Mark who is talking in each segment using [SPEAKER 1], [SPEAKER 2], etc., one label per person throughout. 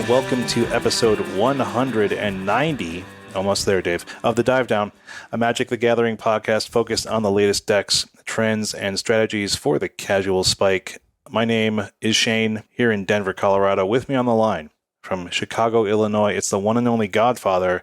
[SPEAKER 1] and welcome to episode 190, almost there, Dave, of the Dive Down, a Magic the Gathering podcast focused on the latest decks, trends, and strategies for the casual spike. My name is Shane, here in Denver, Colorado. With me on the line from Chicago, Illinois, it's the one and only Godfather,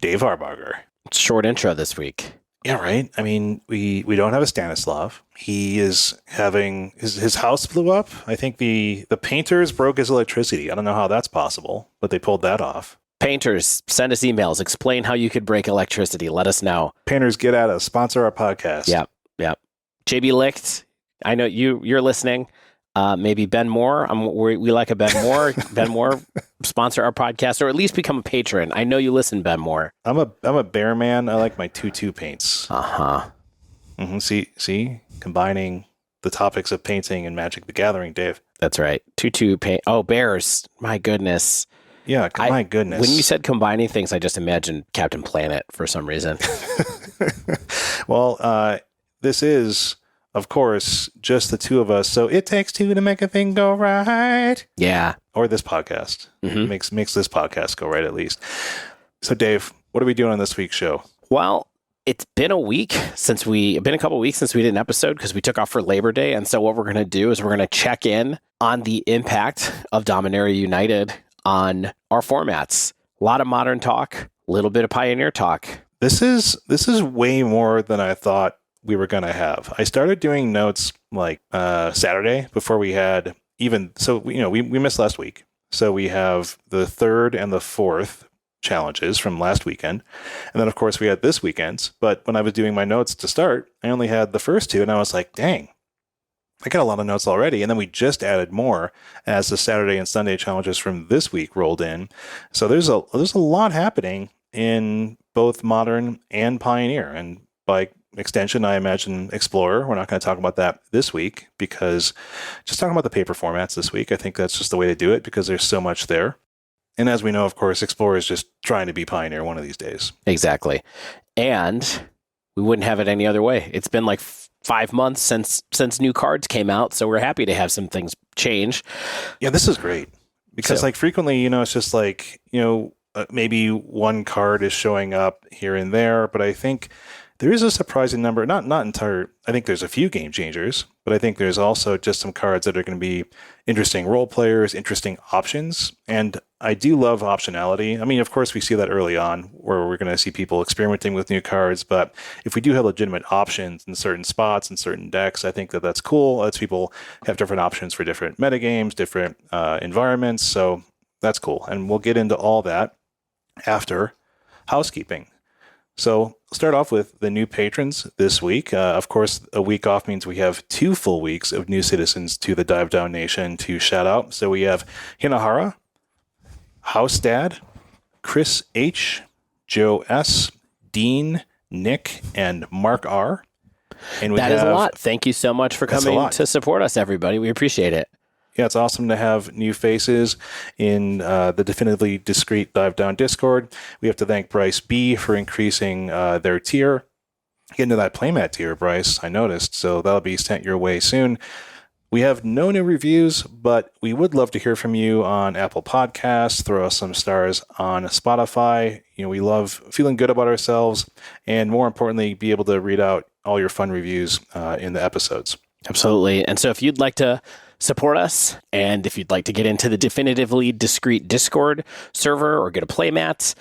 [SPEAKER 1] Dave Harbaugher.
[SPEAKER 2] Short intro this week.
[SPEAKER 1] Yeah, right. I mean, we don't have a Stanislav. He is having his house blew up. I think the painters broke his electricity. I don't know how that's possible, but they pulled that off.
[SPEAKER 2] Painters, send us emails. Explain how you could break electricity. Let us know.
[SPEAKER 1] Painters, get at us. Sponsor our podcast.
[SPEAKER 2] Yep. JB Licht, I know you're listening. Maybe Ben Moore. We like a Ben Moore. Ben Moore, sponsor our podcast, or at least become a patron. I know you listen, Ben Moore.
[SPEAKER 1] I'm a bear man. I like my 2-2 paints. Mm-hmm. See, combining the topics of painting and Magic the Gathering, Dave.
[SPEAKER 2] That's right. 2-2 paint. Oh, bears. My goodness.
[SPEAKER 1] Yeah, my goodness.
[SPEAKER 2] When you said combining things, I just imagined Captain Planet for some reason.
[SPEAKER 1] Well, this is, of course, just the two of us. So it takes two to make a thing go right.
[SPEAKER 2] Yeah.
[SPEAKER 1] Or this podcast. Makes this podcast go right, at least. So, Dave, what are we doing on this week's show?
[SPEAKER 2] Well, it's been a couple weeks since we did an episode because we took off for Labor Day. And so what we're going to do is we're going to check in on the impact of Dominaria United on our formats. A lot of modern talk, a little bit of pioneer talk. This is
[SPEAKER 1] way more than I thought we were going to have. I started doing notes like Saturday before we had we missed last week. So we have the third and the fourth challenges from last weekend. And then, of course, we had this weekend's. But when I was doing my notes to start, I only had the first two. And I was like, dang, I got a lot of notes already. And then we just added more as the Saturday and Sunday challenges from this week rolled in. So there's a lot happening in both Modern and Pioneer. And by extension, I imagine Explorer. We're not going to talk about that this week because just talking about the paper formats this week, I think that's just the way to do it because there's so much there. And as we know, of course, Explorer is just trying to be Pioneer one of these days.
[SPEAKER 2] Exactly. And we wouldn't have it any other way. It's been like 5 months since new cards came out, so we're happy to have some things change.
[SPEAKER 1] Yeah, this is great. Because frequently, it's just like, maybe one card is showing up here and there, but I think there is a surprising number, not entire, I think there's a few game changers, but I think there's also just some cards that are going to be interesting role players, interesting options. And I do love optionality. I mean, of course, we see that early on where we're going to see people experimenting with new cards. But if we do have legitimate options in certain spots and certain decks, I think that's cool. It lets people have different options for different metagames, different environments. So that's cool. And we'll get into all that after housekeeping. So start off with the new patrons this week. Of course, a week off means we have 2 full weeks of new citizens to the Dive Down Nation to shout out. So we have Hinahara, House Dad, Chris H, Joe S, Dean, Nick, and Mark R. And
[SPEAKER 2] that is a lot. Thank you so much for coming to support us, everybody. We appreciate it.
[SPEAKER 1] Yeah, it's awesome to have new faces in the Definitively Discreet Dive Down Discord. We have to thank Bryce B for increasing their tier. Get into that playmat tier, Bryce, I noticed, so that'll be sent your way soon. We have no new reviews, but we would love to hear from you on Apple Podcasts. Throw us some stars on Spotify. We love feeling good about ourselves, and more importantly, be able to read out all your fun reviews in the episodes.
[SPEAKER 2] Absolutely. And so if you'd like to support us, and if you'd like to get into the Definitively Discreet Discord server or get a playmat,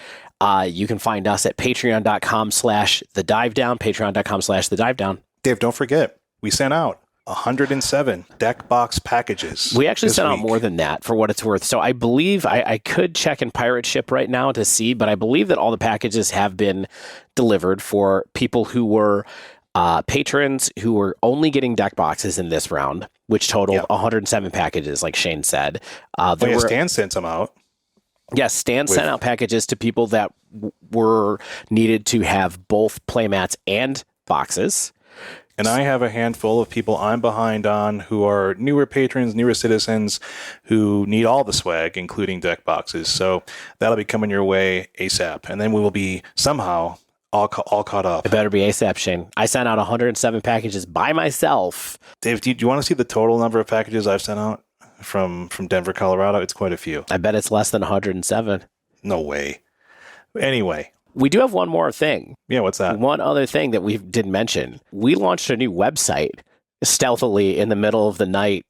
[SPEAKER 2] you can find us at patreon.com/thedivedown, patreon.com/thedivedown.
[SPEAKER 1] Dave, don't forget, we sent out 107 deck box packages.
[SPEAKER 2] We actually sent out more than that for what it's worth. So I believe I could check in Pirate Ship right now to see, but I believe that all the packages have been delivered for people who were patrons who were only getting deck boxes in this round, which totaled 107 packages, like Shane said.
[SPEAKER 1] Stan sent some out.
[SPEAKER 2] Yes, Stan sent out packages to people that were needed to have both playmats and boxes.
[SPEAKER 1] And I have a handful of people I'm behind on who are newer patrons, newer citizens who need all the swag, including deck boxes. So that'll be coming your way ASAP. And then we will be somehow all caught up.
[SPEAKER 2] It better be ASAP, Shane. I sent out 107 packages by myself.
[SPEAKER 1] Dave, do you want to see the total number of packages I've sent out? from Denver, Colorado. It's quite a few.
[SPEAKER 2] I bet it's less than 107.
[SPEAKER 1] No way. Anyway.
[SPEAKER 2] We do have one more thing.
[SPEAKER 1] Yeah, what's that?
[SPEAKER 2] One other thing that we didn't mention. We launched a new website stealthily in the middle of the night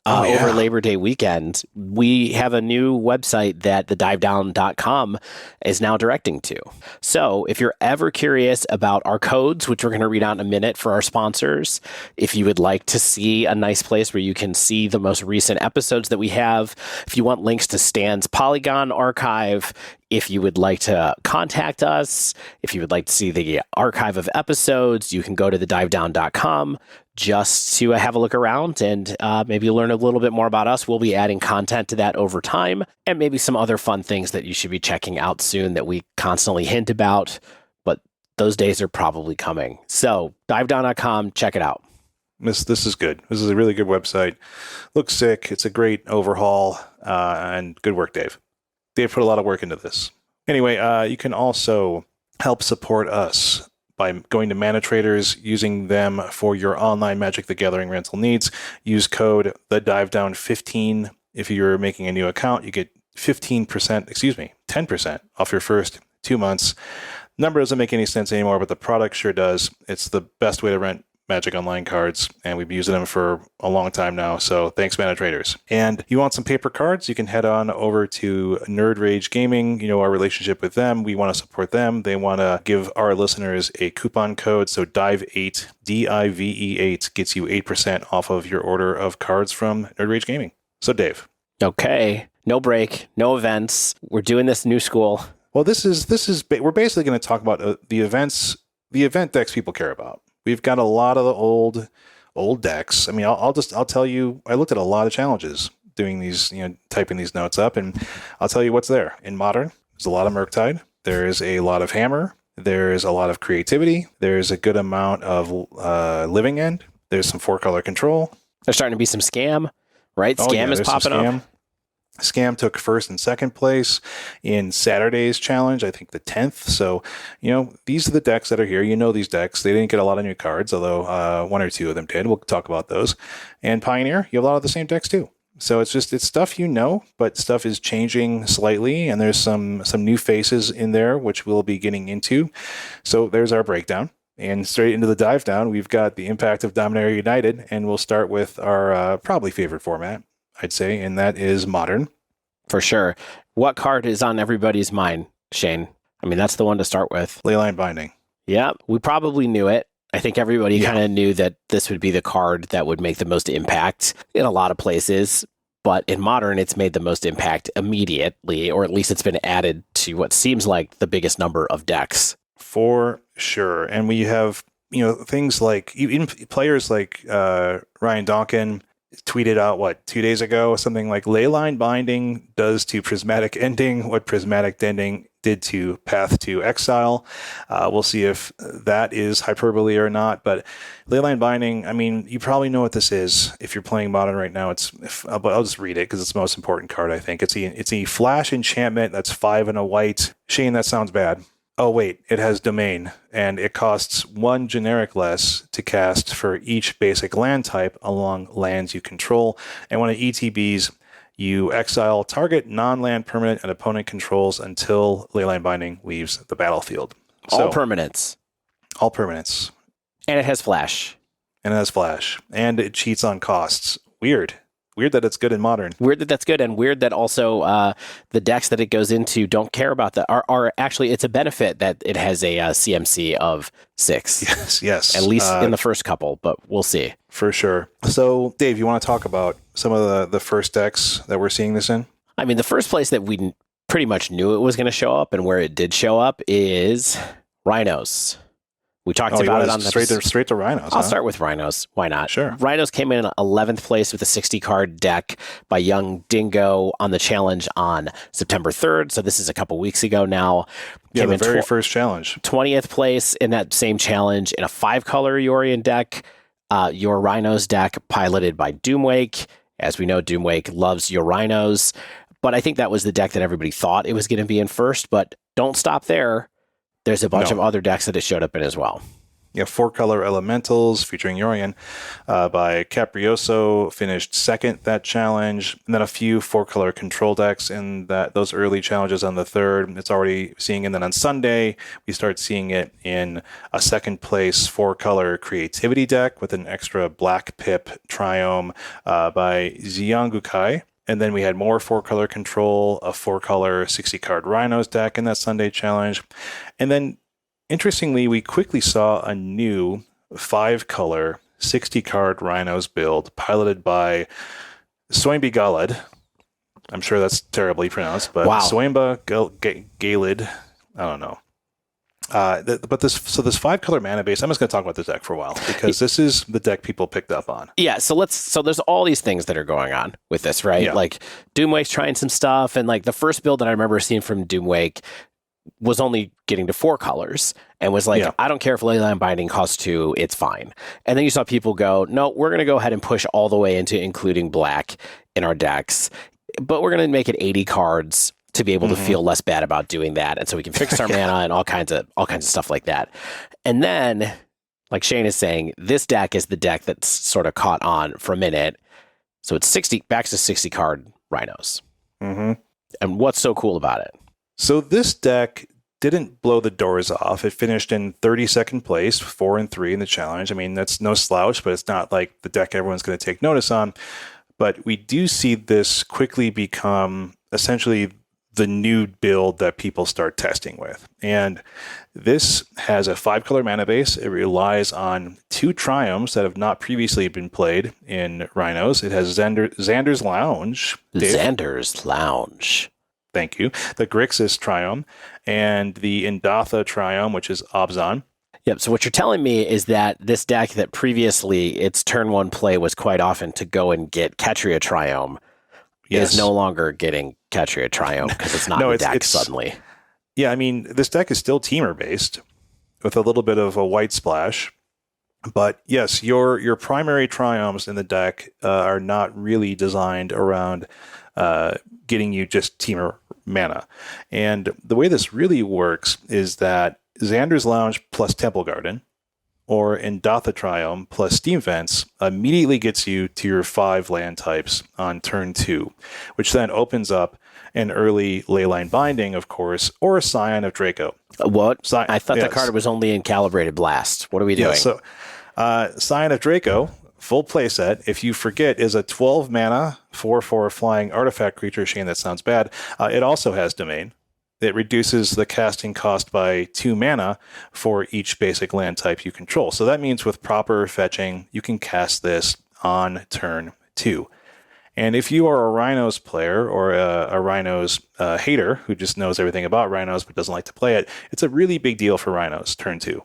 [SPEAKER 2] over Labor Day weekend. We have a new website that the divedown.com is now directing to. So if you're ever curious about our codes, which we're going to read out in a minute for our sponsors, if you would like to see a nice place where you can see the most recent episodes that we have, if you want links to Stan's Polygon archive, if you would like to contact us, if you would like to see the archive of episodes, you can go to thedivedown.com just to have a look around and maybe learn a little bit more about us. We'll be adding content to that over time and maybe some other fun things that you should be checking out soon that we constantly hint about, but those days are probably coming. So divedown.com, check it out.
[SPEAKER 1] This is good. This is a really good website. Looks sick. It's a great overhaul and good work, Dave. Dave put a lot of work into this. Anyway, you can also help support us by going to Mana Traders, using them for your online Magic the Gathering rental needs. Use code THEDIVEDOWN15. If you're making a new account, you get 10% off your first 2 months. Number doesn't make any sense anymore, but the product sure does. It's the best way to rent Magic Online cards, and we've been using them for a long time now, so thanks, Mana Traders. And you want some paper cards, you can head on over to Nerd Rage Gaming. You know our relationship with them. We want to support them. They want to give our listeners a coupon code, so DIVE8, DIVE8, gets you 8% off of your order of cards from Nerd Rage Gaming. So, Dave.
[SPEAKER 2] Okay. No break, no events. We're doing this new school.
[SPEAKER 1] Well, we're basically going to talk about the event decks people care about. We've got a lot of the old decks. I mean, I'll tell you, I looked at a lot of challenges doing these, typing these notes up, and I'll tell you what's there. In Modern, there's a lot of Murktide. There's a lot of Hammer. There's a lot of creativity. There's a good amount of Living End. There's some 4-color control.
[SPEAKER 2] There's starting to be some Scam, right? Scam is popping up.
[SPEAKER 1] Scam took first and second place in Saturday's challenge, I think the 10th. So, these are the decks that are here. These decks. They didn't get a lot of new cards, although one or two of them did. We'll talk about those. And Pioneer, you have a lot of the same decks too. So it's stuff but stuff is changing slightly, and there's some new faces in there, which we'll be getting into. So there's our breakdown. And straight into the dive down, we've got the impact of Dominaria United, and we'll start with our probably favorite format, I'd say, and that is Modern.
[SPEAKER 2] For sure. What card is on everybody's mind, Shane? I mean, that's the one to start with.
[SPEAKER 1] Leyline Binding.
[SPEAKER 2] Yeah, we probably knew it. I think everybody kind of knew that this would be the card that would make the most impact in a lot of places. But in Modern, it's made the most impact immediately, or at least it's been added to what seems like the biggest number of decks.
[SPEAKER 1] For sure. And we have, things like, even players like Ryan Donkin tweeted out, 2 days ago, something like Leyline Binding does to Prismatic Ending what Prismatic Ending did to Path to Exile. We'll see if that is hyperbole or not, but Leyline Binding, I mean, you probably know what this is if you're playing Modern right now. I'll just read it because it's the most important card, I think. It's a flash enchantment that's 5 and a white. Shane, that sounds bad. Oh, wait, it has Domain, and it costs 1 generic less to cast for each basic land type along lands you control. And when it ETBs, you exile target non-land permanent and opponent controls until Leyline Binding leaves the battlefield.
[SPEAKER 2] All permanents.
[SPEAKER 1] All permanents.
[SPEAKER 2] And it has flash.
[SPEAKER 1] And it cheats on costs. Weird that it's good in Modern.
[SPEAKER 2] Weird that that's good, and weird that also the decks that it goes into don't care about that. Are actually, it's a benefit that it has a CMC of 6.
[SPEAKER 1] Yes.
[SPEAKER 2] At least in the first couple, but we'll see.
[SPEAKER 1] For sure. So, Dave, you want to talk about some of the first decks that we're seeing this in?
[SPEAKER 2] I mean, the first place that we pretty much knew it was going to show up, and where it did show up, is Rhinos. We talked about it on the...
[SPEAKER 1] Straight to Rhinos.
[SPEAKER 2] I'll start with Rhinos. Why not?
[SPEAKER 1] Sure.
[SPEAKER 2] Rhinos came in 11th place with a 60-card deck by Young Dingo on the challenge on September 3rd. So this is a couple weeks ago now.
[SPEAKER 1] Yeah, the very first challenge.
[SPEAKER 2] 20th place in that same challenge in a 5-color Yorion deck. Your Rhinos deck piloted by Doomwake. As we know, Doomwake loves your Rhinos. But I think that was the deck that everybody thought it was going to be in first. But don't stop there. There's a bunch of other decks that it showed up in as well.
[SPEAKER 1] You have 4-color elementals featuring Yorion by Caprioso, finished second that challenge, and then a few 4-color control decks in those early challenges on the 3rd. It's already seeing, and then on Sunday we start seeing it in a second place 4-color creativity deck with an extra black pip Triome by Xiangukai. And then we had more 4-color control, a 4-color 60-card Rhinos deck in that Sunday challenge, and then interestingly, we quickly saw a new 5-color 60-card Rhinos build piloted by Soimbi Galad. I'm sure that's terribly pronounced, but wow. Soimba Galad. I don't know. But this 5-color mana base, I'm just going to talk about this deck for a while because this is the deck people picked up on.
[SPEAKER 2] Yeah, so there's all these things that are going on with this, right?
[SPEAKER 1] Yeah.
[SPEAKER 2] Like Doomwake's trying some stuff, and like the first build that I remember seeing from Doomwake was only getting to 4 colors and was like, I don't care if Leyline Binding costs 2, it's fine. And then you saw people go, no, we're going to go ahead and push all the way into including black in our decks, but we're going to make it 80 cards to be able to feel less bad about doing that. And so we can fix our mana and all kinds of stuff like that. And then, like Shane is saying, this deck is the deck that's sort of caught on for a minute. So it's 60 back to 60 card Rhinos. And what's so cool about it?
[SPEAKER 1] So this deck didn't blow the doors off. It finished in 32nd place, 4-3 in the challenge. I mean, that's no slouch, but it's not like the deck everyone's going to take notice on. But we do see this quickly become essentially the new build that people start testing with. And this has a 5-color mana base. It relies on 2 Triomes that have not previously been played in Rhinos. It has Xander's Lounge.
[SPEAKER 2] Xander's Lounge.
[SPEAKER 1] Thank you. The Grixis Triome and the Indatha Triome, which is Obzon.
[SPEAKER 2] Yep. So what you're telling me is that this deck that previously its turn 1 play was quite often to go and get Ketria Triome is no longer getting Ketria Triome because it's not in the deck suddenly.
[SPEAKER 1] Yeah, I mean, this deck is still Teamer based with a little bit of a white splash. But yes, your primary Triomes in the deck are not really designed around getting you just Teamer mana. And the way this really works is that Xander's Lounge plus Temple Garden or Indatha Triome plus Steam Vents immediately gets you to your 5 land types on turn 2, which then opens up an early Leyline Binding, of course, or a Scion of Draco.
[SPEAKER 2] What? I thought the card was only in Calibrated Blast. What are we doing?
[SPEAKER 1] Yeah, so Scion of Draco, full playset, if you forget, is a 12 mana 4/4 flying artifact creature. Shane, that sounds bad. It also has Domain. It reduces the casting cost by 2 mana for each basic land type you control. So that means with proper fetching, you can cast this on turn 2. And if you are a Rhinos player or a Rhinos hater who just knows everything about Rhinos but doesn't like to play it, it's a really big deal for Rhinos, turn 2.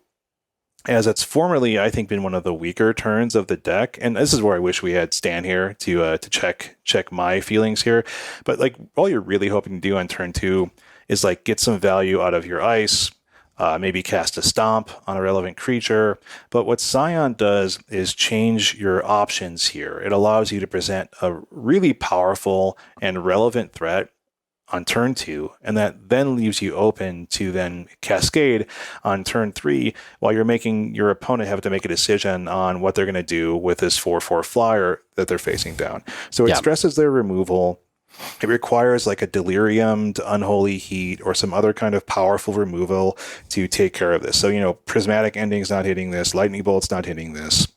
[SPEAKER 1] As it's formerly, I think, been one of the weaker turns of the deck. And this is where I wish we had Stan here to check my feelings here. But like all you're really hoping to do on turn 2 is like get some value out of your ice, maybe cast a stomp on a relevant creature. But what Scion does is change your options here. It allows you to present a really powerful and relevant threat on turn 2, and that then leaves you open to then cascade on turn 3 while you're making your opponent have to make a decision on what they're going to do with this 4/4 flyer that they're facing down. So it stresses their removal. It requires like a Delirium to Unholy Heat or some other kind of powerful removal to take care of this. So, Prismatic Ending's not hitting this, Lightning Bolt's not hitting this.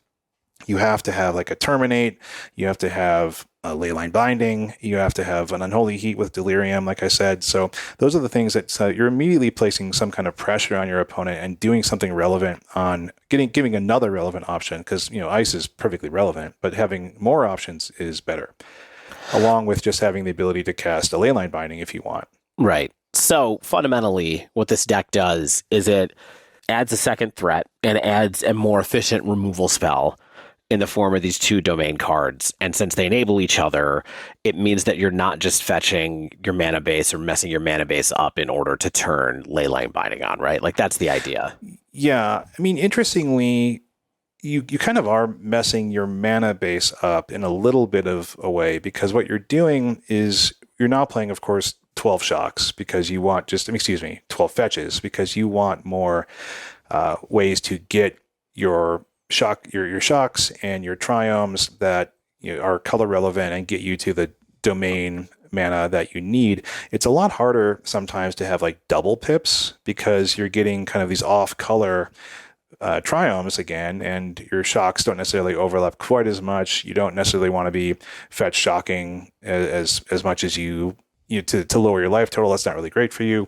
[SPEAKER 1] You have to have like a Terminate, you have to have a Leyline Binding, you have to have an Unholy Heat with Delirium, like I said. So those are the things that you're immediately placing some kind of pressure on your opponent and doing something relevant on giving another relevant option because, Ice is perfectly relevant, but having more options is better. Along with just having the ability to cast a Leyline Binding if you want.
[SPEAKER 2] Right. So fundamentally, what this deck does is it adds a second threat and adds a more efficient removal spell in the form of these 2 domain cards. And since they enable each other, it means that you're not just fetching your mana base or messing your mana base up in order to turn Leyline Binding on, right? Like that's the idea.
[SPEAKER 1] Yeah. I mean, interestingly, you kind of are messing your mana base up in a little bit of a way because what you're doing is you're now playing, of course, 12 shocks because you want 12 fetches because you want more ways to get your shocks and your triomes that are color relevant and get you to the domain mana that you need. It's a lot harder sometimes to have like double pips because you're getting kind of these off color triomes again, and your shocks don't necessarily overlap quite as much. You don't necessarily want to be fetch shocking as much as you to lower your life total. That's not really great for you.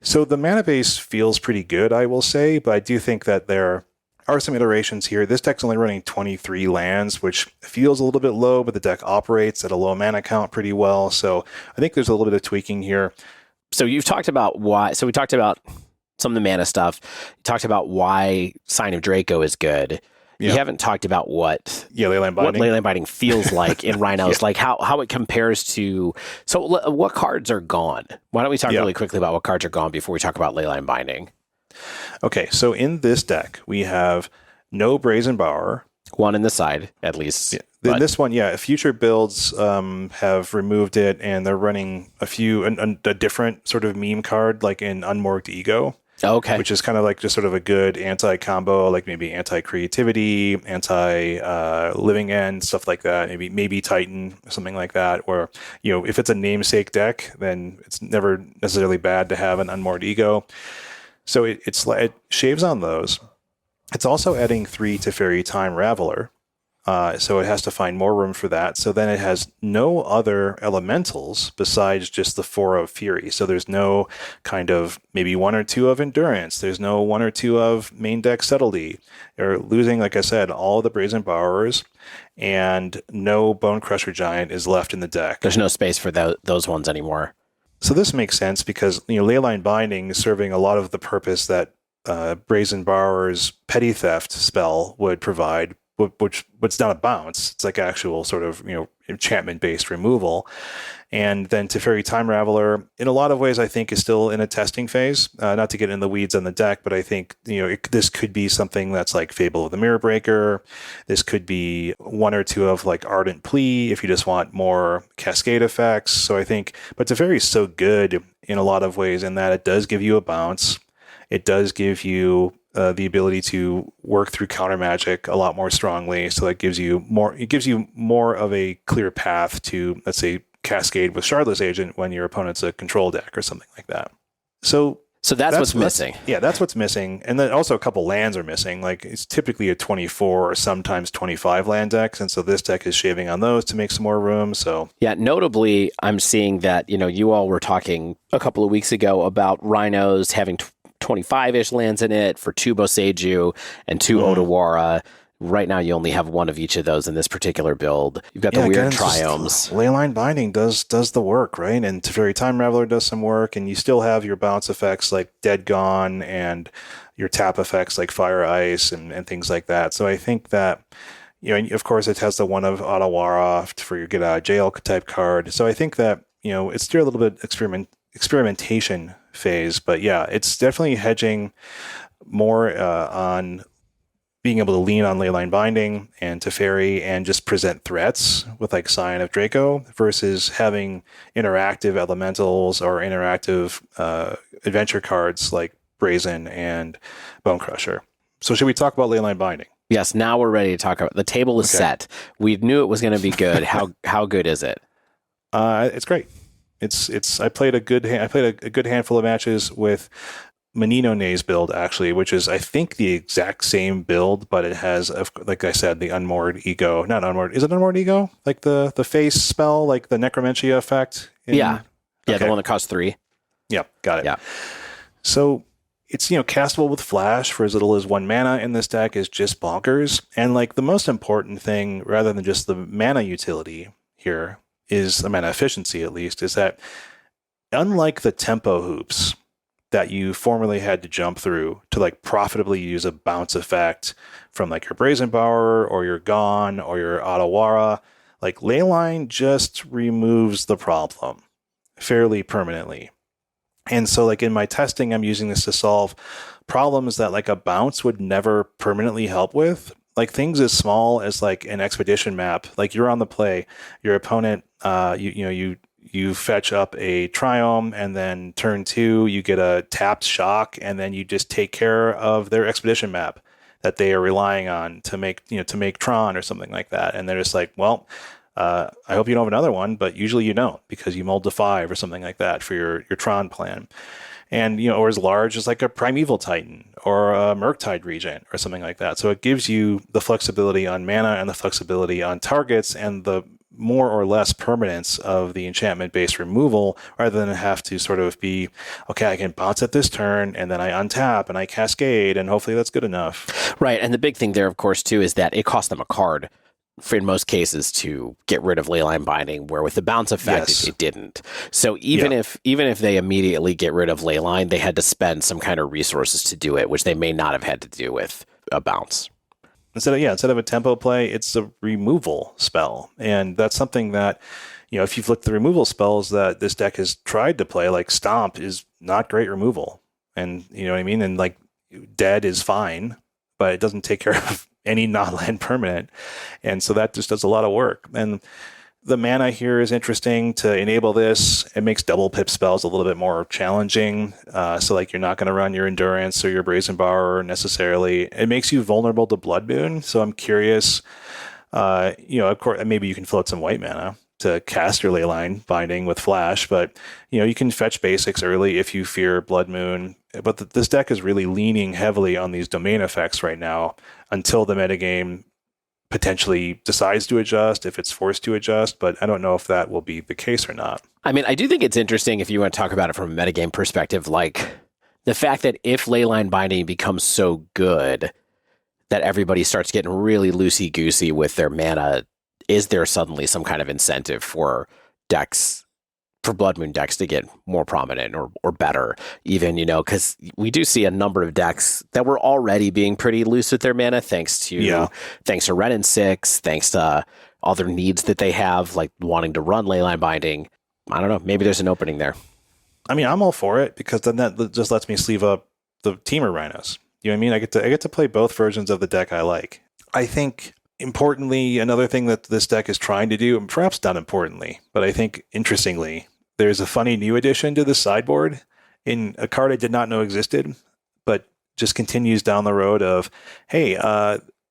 [SPEAKER 1] So the mana base feels pretty good, I will say, but I do think that there are some iterations here. This deck's only running 23 lands, which feels a little bit low, but the deck operates at a low mana count pretty well. So I think there's a little bit of tweaking here.
[SPEAKER 2] So you've talked about why. So we talked about some of the mana stuff. You talked about why Sign of Draco is good. You haven't talked about what Leyline Binding feels like in Rhinos, like how it compares to. So what cards are gone? Why don't we talk really quickly about what cards are gone before we talk about Leyline Binding?
[SPEAKER 1] Okay, so in this deck, we have no Brazen Bower.
[SPEAKER 2] One in the side, at least.
[SPEAKER 1] Yeah. In this one, future builds have removed it, and they're running a different sort of meme card, like in Unmorged Ego.
[SPEAKER 2] Okay.
[SPEAKER 1] Which is kind of like just sort of a good anti-combo, like maybe anti-creativity, anti-living end, stuff like that. Maybe Titan, something like that. Or, if it's a namesake deck, then it's never necessarily bad to have an Unmoored Ego. So it shaves on those. It's also adding 3 Teferi Time Raveler. So it has to find more room for that. So then it has no other elementals besides just the 4 of Fury. So there's no kind of maybe 1 or 2 of Endurance. There's no 1 or 2 of main deck Subtlety. They're losing, like I said, all the Brazen Bowers, and no Bone Crusher Giant is left in the deck.
[SPEAKER 2] There's no space for those ones anymore.
[SPEAKER 1] So this makes sense because Leyline Binding is serving a lot of the purpose that Brazen Bower's Petty Theft spell would provide, which it's not a bounce. It's like actual sort of enchantment-based removal. And then Teferi Time Raveler, in a lot of ways, I think is still in a testing phase. Not to get in the weeds on the deck, but I think this could be something that's like Fable of the Mirror Breaker. This could be 1 or 2 of like Ardent Plea if you just want more cascade effects. So I think, but Teferi is so good in a lot of ways in that it does give you a bounce. It does give you the ability to work through counter magic a lot more strongly. So that gives you more of a clear path to, let's say, cascade with Shardless Agent when your opponent's a control deck or something like that. So
[SPEAKER 2] that's what's missing.
[SPEAKER 1] That's what's missing. And then also a couple lands are missing. Like it's typically a 24 or sometimes 25 land decks. And so this deck is shaving on those to make some more room. So
[SPEAKER 2] notably, I'm seeing that, you all were talking a couple of weeks ago about Rhinos having 25-ish lands in it for 2 Boseiju and 2 Otawara. Right now, you only have 1 of each of those in this particular build. You've got the weird triomes.
[SPEAKER 1] Leyline Binding does the work, right? And Teferi Time Raveler does some work, and you still have your bounce effects like Dead Gone and your tap effects like Fire Ice and things like that. So I think that, and of course, it has the 1 of Otawara for your get out of jail type card. So I think that, it's still a little bit experimentation phase, but it's definitely hedging more on being able to lean on Leyline Binding and Teferi and just present threats with like Sign of Draco versus having interactive elementals or interactive adventure cards like Brazen and Bone Crusher. So should we talk about Leyline Binding?
[SPEAKER 2] Yes, now we're ready to talk about it. The table is set. We knew it was going to be good. How good is it?
[SPEAKER 1] It's great. I played a good handful of matches with Menino Nay's build, actually, which is, I think, the exact same build, but it has, like I said, the Unmoored Ego. Not Unmoored. Is it Unmoored Ego? Like the face spell, like the Necromentia effect?
[SPEAKER 2] The one that costs 3.
[SPEAKER 1] Yeah, got it.
[SPEAKER 2] Yeah.
[SPEAKER 1] So it's, castable with Flash for as little as 1 mana in this deck is just bonkers. And like the most important thing, rather than just the mana utility here, is the mana efficiency, at least, is that unlike the tempo hoops that you formerly had to jump through to like profitably use a bounce effect from like your Brazen Bower or your Gone or your Otawara, like Leyline just removes the problem fairly permanently. And so like in my testing, I'm using this to solve problems that like a bounce would never permanently help with. Like things as small as like an expedition map, like you're on the play, your opponent, you fetch up a Triome, and then turn 2, you get a tapped shock, and then you just take care of their expedition map. that they are relying on to make Tron or something like that. And they're just like, well, I hope you don't have another one, but usually you don't, because you mulled to 5 or something like that for your Tron plan. And, or as large as like a Primeval Titan or a Murktide Regent or something like that. So it gives you the flexibility on mana and the flexibility on targets and the more or less permanence of the enchantment-based removal, rather than have to sort of be, okay, I can bounce at this turn, and then I untap, and I cascade, and hopefully that's good enough.
[SPEAKER 2] Right, and the big thing there, of course, too, is that it costs them a card, in most cases, to get rid of Leyline Binding, where with the bounce effect, it didn't. So even if they immediately get rid of Leyline, they had to spend some kind of resources to do it, which they may not have had to do with a bounce.
[SPEAKER 1] Instead of a tempo play, it's a removal spell. And that's something that, if you've looked at the removal spells that this deck has tried to play, like Stomp is not great removal. And you know what I mean? And like Dead is fine, but it doesn't take care of any non-land permanent. And so that just does a lot of work. And the mana here is interesting to enable this. It makes double pip spells a little bit more challenging. So like you're not going to run your Endurance or your Brazen Borrower necessarily. It makes you vulnerable to Blood Moon. So I'm curious, of course, maybe you can float some white mana to cast your Leyline Binding with Flash, but you can fetch basics early if you fear Blood Moon. But this deck is really leaning heavily on these domain effects right now until the metagame potentially decides to adjust, if it's forced to adjust, but I don't know if that will be the case or not.
[SPEAKER 2] I mean, I do think it's interesting if you want to talk about it from a metagame perspective, like the fact that if Leyline Binding becomes so good that everybody starts getting really loosey-goosey with their mana, is there suddenly some kind of incentive for Blood Moon decks to get more prominent or better, even, because we do see a number of decks that were already being pretty loose with their mana, thanks to Wrenn and 6, thanks to other needs that they have, like wanting to run Leyline Binding. I don't know, maybe there's an opening there. I
[SPEAKER 1] mean, I'm all for it, because then that just lets me sleeve up the Teamer Rhinos. You know what I mean? I get to play both versions of the deck I like. I think, importantly, another thing that this deck is trying to do, and perhaps not importantly, but I think interestingly, there's a funny new addition to the sideboard in a card I did not know existed, but just continues down the road of, hey,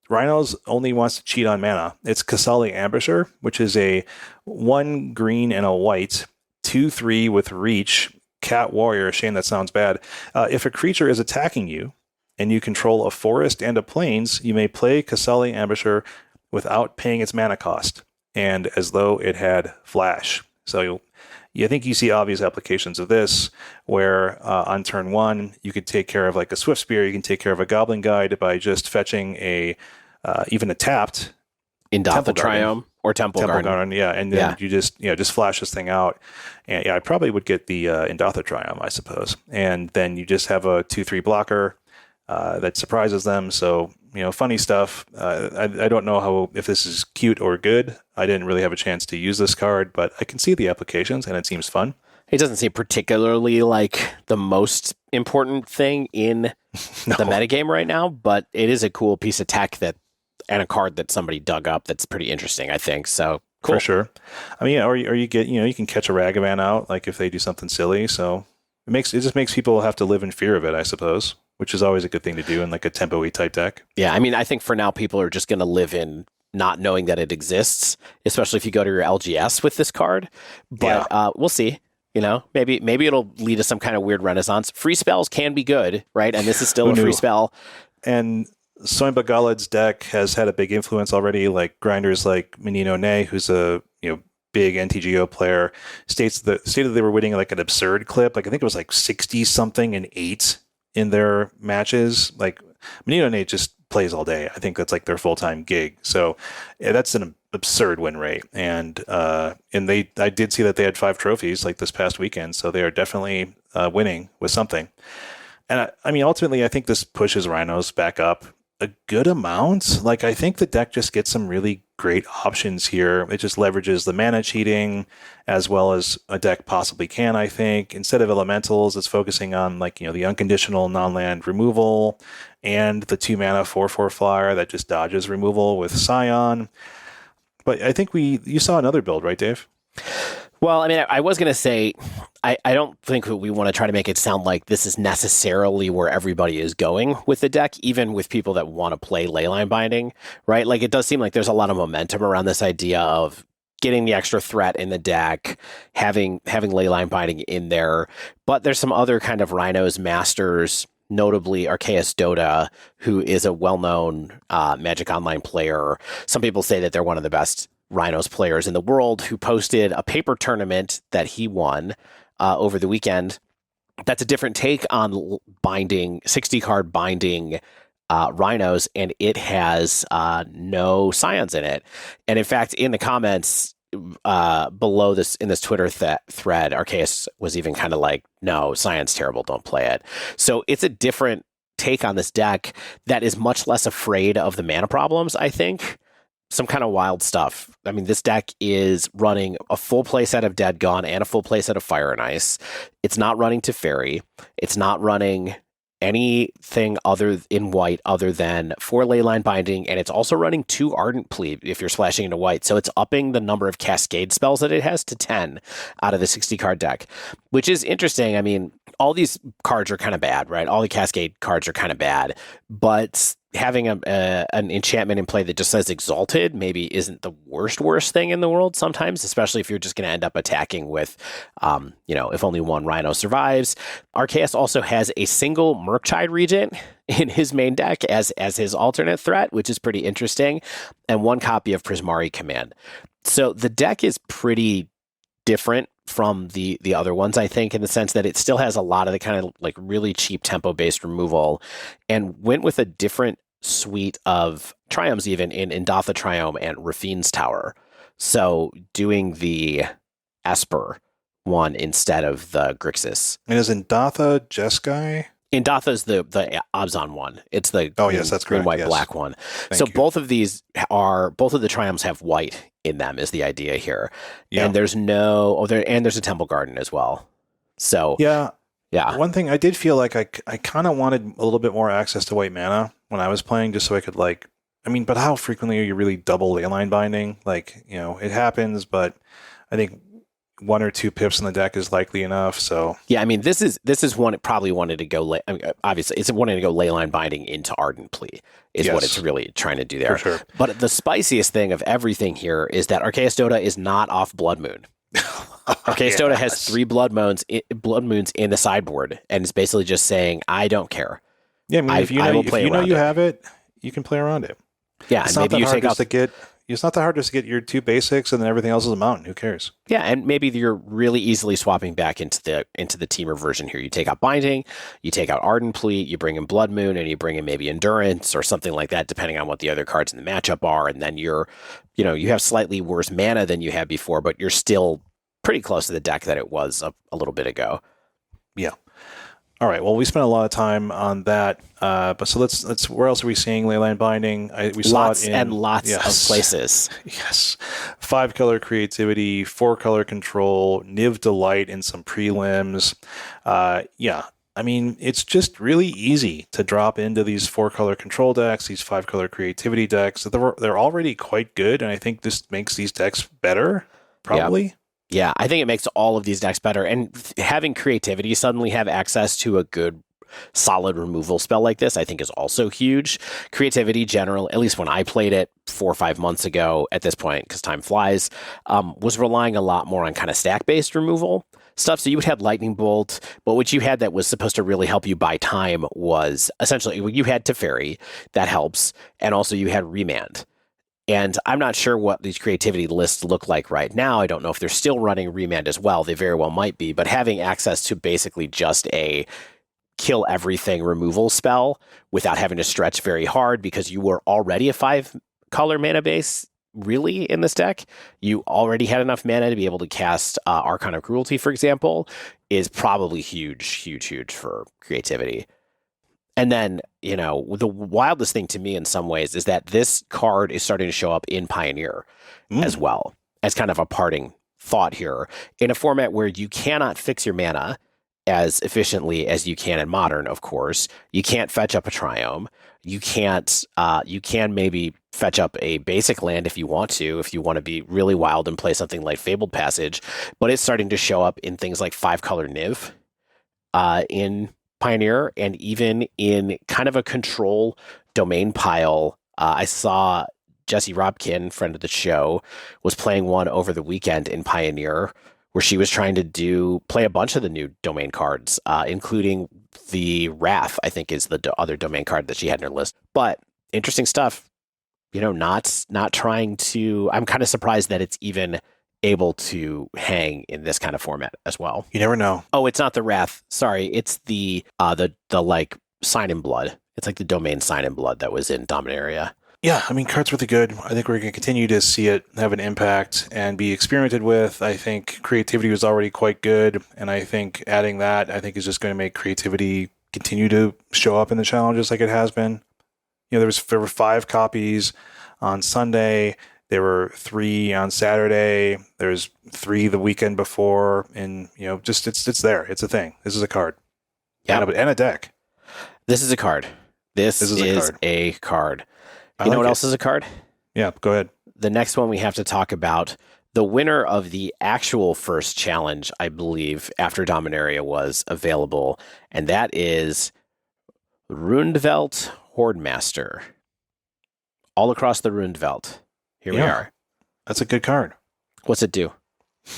[SPEAKER 1] Rhinos only wants to cheat on mana. It's Kasali Ambusher, which is a 1 green and a white, 2/3 with reach, cat warrior. Shame that sounds bad. If a creature is attacking you and you control a forest and a plains, you may play Kasali Ambusher without paying its mana cost, and as though it had flash. So I think you see obvious applications of this, where on turn 1, you could take care of like a Swift Spear, you can take care of a Goblin Guide by just fetching even a tapped
[SPEAKER 2] Indomitable Triome or Temple Garden.
[SPEAKER 1] Yeah, and then you just flash this thing out. And I probably would get the Indomitable Triome, I suppose. And then you just have a 2/3 blocker that surprises them. So, funny stuff. I don't know if this is cute or good. I didn't really have a chance to use this card, but I can see the applications, and it seems fun.
[SPEAKER 2] It doesn't seem particularly like the most important thing in the metagame right now, but it is a cool piece of tech and a card that somebody dug up that's pretty interesting, I think. So cool.
[SPEAKER 1] For sure. I mean, or you get, you can catch a Ragavan out, like if they do something silly. So it just makes people have to live in fear of it, I suppose, which is always a good thing to do in like a tempo-y type deck. Yeah,
[SPEAKER 2] I mean, I think for now people are just going to live in not knowing that it exists, especially if you go to your LGS with this card. But we'll see. Maybe it'll lead to some kind of weird renaissance. Free spells can be good, right? And this is still a free spell.
[SPEAKER 1] And Soin Bagalad's deck has had a big influence already. Like grinders like Menino Ne, who's a big NTGO player, stated they were winning like an absurd clip. Like I think it was like 60 something and 8 in their matches. Like Menino Ne just plays all day. I think that's like their full-time gig. So that's an absurd win rate. And I did see that they had 5 trophies like this past weekend. So they are definitely winning with something. And I mean, ultimately, I think this pushes Rhinos back up a good amount. Like I think the deck just gets some really great options here. It just leverages the mana cheating as well as a deck possibly can, I think. Instead of elementals, it's focusing on like, the unconditional non-land removal and the 2 mana 4/4 flyer that just dodges removal with Scion. But I think you saw another build, right, Dave?
[SPEAKER 2] Well, I mean, I was going to say, I don't think we want to try to make it sound like this is necessarily where everybody is going with the deck, even with people that want to play Leyline Binding, right? Like, it does seem like there's a lot of momentum around this idea of getting the extra threat in the deck, having Leyline Binding in there. But there's some other kind of Rhinos masters, notably Arceus Dota, who is a well-known Magic Online player. Some people say that they're one of the best Rhinos players in the world, who posted a paper tournament that he won over the weekend. That's a different take on binding, 60-card binding Rhinos, and it has no scions in it. And in fact, in the comments below this, in this Twitter thread, Arceus was even kind of like, no, scion's terrible, don't play it. So it's a different take on this deck that is much less afraid of the mana problems, I think. Some kind of wild stuff. I mean, this deck is running a full playset of Dead Gone and a full playset of Fire and Ice. It's not running Teferi. It's not running anything other in white other than 4 Leyline Binding, and it's also running 2 Ardent Plea if you're splashing into white. So it's upping the number of Cascade spells that it has to 10 out of the 60-card deck, which is interesting. I mean, all these cards are kind of bad, right? All the Cascade cards are kind of bad, but having an enchantment in play that just says Exalted maybe isn't the worst thing in the world sometimes, especially if you're just going to end up attacking with, if only one Rhino survives. Arceus also has a single Murktide Regent in his main deck as his alternate threat, which is pretty interesting, and 1 copy of Prismari Command. So the deck is pretty different from the other ones, I think, in the sense that it still has a lot of the kind of like really cheap tempo-based removal, and went with a different suite of Triomes even in Indatha Triome and Rafine's Tower. So doing the Esper one instead of the Grixis.
[SPEAKER 1] And is Indatha Jeskai?
[SPEAKER 2] Indatha's the Abzan one. It's the
[SPEAKER 1] yes, that's
[SPEAKER 2] green,
[SPEAKER 1] correct.
[SPEAKER 2] white,
[SPEAKER 1] Yes.
[SPEAKER 2] black one.
[SPEAKER 1] Thank
[SPEAKER 2] so
[SPEAKER 1] you.
[SPEAKER 2] both of the Triomes have white in them is the idea here.
[SPEAKER 1] Yeah.
[SPEAKER 2] And there's a Temple Garden as well. So
[SPEAKER 1] Yeah.
[SPEAKER 2] yeah.
[SPEAKER 1] One thing I did feel like I kind of wanted a little bit more access to white mana when I was playing, just so I could but how frequently are you really double Leyline Binding? It happens, but I think 1 or 2 pips in the deck is likely enough. So
[SPEAKER 2] yeah, I mean, this is one it probably wanted to go. Obviously, it's wanting to go Leyline Binding into Ardent Plea is what it's really trying to do there.
[SPEAKER 1] For sure.
[SPEAKER 2] But the spiciest thing of everything here is that Arceus Dota is not off Blood Moon. Arceus Dota has 3 Blood Moons in the sideboard, and it's basically just saying, I don't care.
[SPEAKER 1] Yeah, I mean, if you know you have it, you can play around it.
[SPEAKER 2] Yeah,
[SPEAKER 1] it's
[SPEAKER 2] and
[SPEAKER 1] not
[SPEAKER 2] maybe
[SPEAKER 1] that
[SPEAKER 2] you
[SPEAKER 1] hard
[SPEAKER 2] take
[SPEAKER 1] just
[SPEAKER 2] out.
[SPEAKER 1] to get. It's not that hard just to get your 2 basics, and then everything else is a mountain. Who cares?
[SPEAKER 2] Yeah, and maybe you're really easily swapping back into the teamer version here. You take out Binding, you take out Ardent Plea, you bring in Blood Moon, and you bring in maybe Endurance or something like that, depending on what the other cards in the matchup are. And then you have slightly worse mana than you had before, but you're still pretty close to the deck that it was a little bit ago.
[SPEAKER 1] Yeah. All right. Well, we spent a lot of time on that, but so let's. Where else are we seeing Leyline Binding? We saw it in
[SPEAKER 2] lots of places.
[SPEAKER 1] Yes, 5-color creativity, 4-color control, Niv Delight in some prelims. Yeah, I mean, it's just really easy to drop into these 4-color control decks, these 5-color creativity decks. They're already quite good, and I think this makes these decks better. Probably.
[SPEAKER 2] Yep. Yeah, I think it makes all of these decks better. And having creativity suddenly have access to a good, solid removal spell like this, I think is also huge. Creativity, general, at least when I played it 4 or 5 months ago at this point, because time flies, was relying a lot more on kind of stack-based removal stuff. So you would have Lightning Bolt, but what you had that was supposed to really help you buy time was essentially, you had Teferi, that helps, and also you had Remand. And I'm not sure what these creativity lists look like right now. I don't know if they're still running Remand as well. They very well might be. But having access to basically just a kill everything removal spell without having to stretch very hard because you were already a 5-color mana base, really, in this deck. You already had enough mana to be able to cast Archon of Cruelty, for example, is probably huge for creativity. And then, the wildest thing to me in some ways is that this card is starting to show up in Pioneer as well, as kind of a parting thought here, in a format where you cannot fix your mana as efficiently as you can in Modern, of course. You can't fetch up a Triome. You can maybe fetch up a basic land if you want to be really wild and play something like Fabled Passage, but it's starting to show up in things like 5-color Niv in Pioneer, and even in kind of a control domain pile. I saw Jesse Robkin, friend of the show, was playing one over the weekend in Pioneer, where she was trying to play a bunch of the new domain cards, including the Wrath, I think is the other domain card that she had in her list. But interesting stuff, not trying to, I'm kind of surprised that it's even able to hang in this kind of format as well.
[SPEAKER 1] You never know.
[SPEAKER 2] Oh, it's not the Wrath. Sorry, it's the like Sign in Blood. It's like the domain Sign in Blood that was in Dominaria.
[SPEAKER 1] Yeah, I mean, card's really good. I think we're going to continue to see it have an impact and be experimented with. I think creativity was already quite good, and I think adding that, I think, is just going to make creativity continue to show up in the challenges like it has been. There were 5 copies on Sunday. There were 3 on Saturday. There's 3 the weekend before, and just it's there. It's a thing. This is a card.
[SPEAKER 2] Yeah,
[SPEAKER 1] and a deck.
[SPEAKER 2] This is a card. This is a card. You know what else is a card?
[SPEAKER 1] Yeah, go ahead.
[SPEAKER 2] The next one we have to talk about, the winner of the actual first challenge, I believe, after Dominaria was available, and that is Rundvelt Hordemaster. All across the Rundvelt. Here we are.
[SPEAKER 1] That's a good card.
[SPEAKER 2] What's it do?
[SPEAKER 1] Do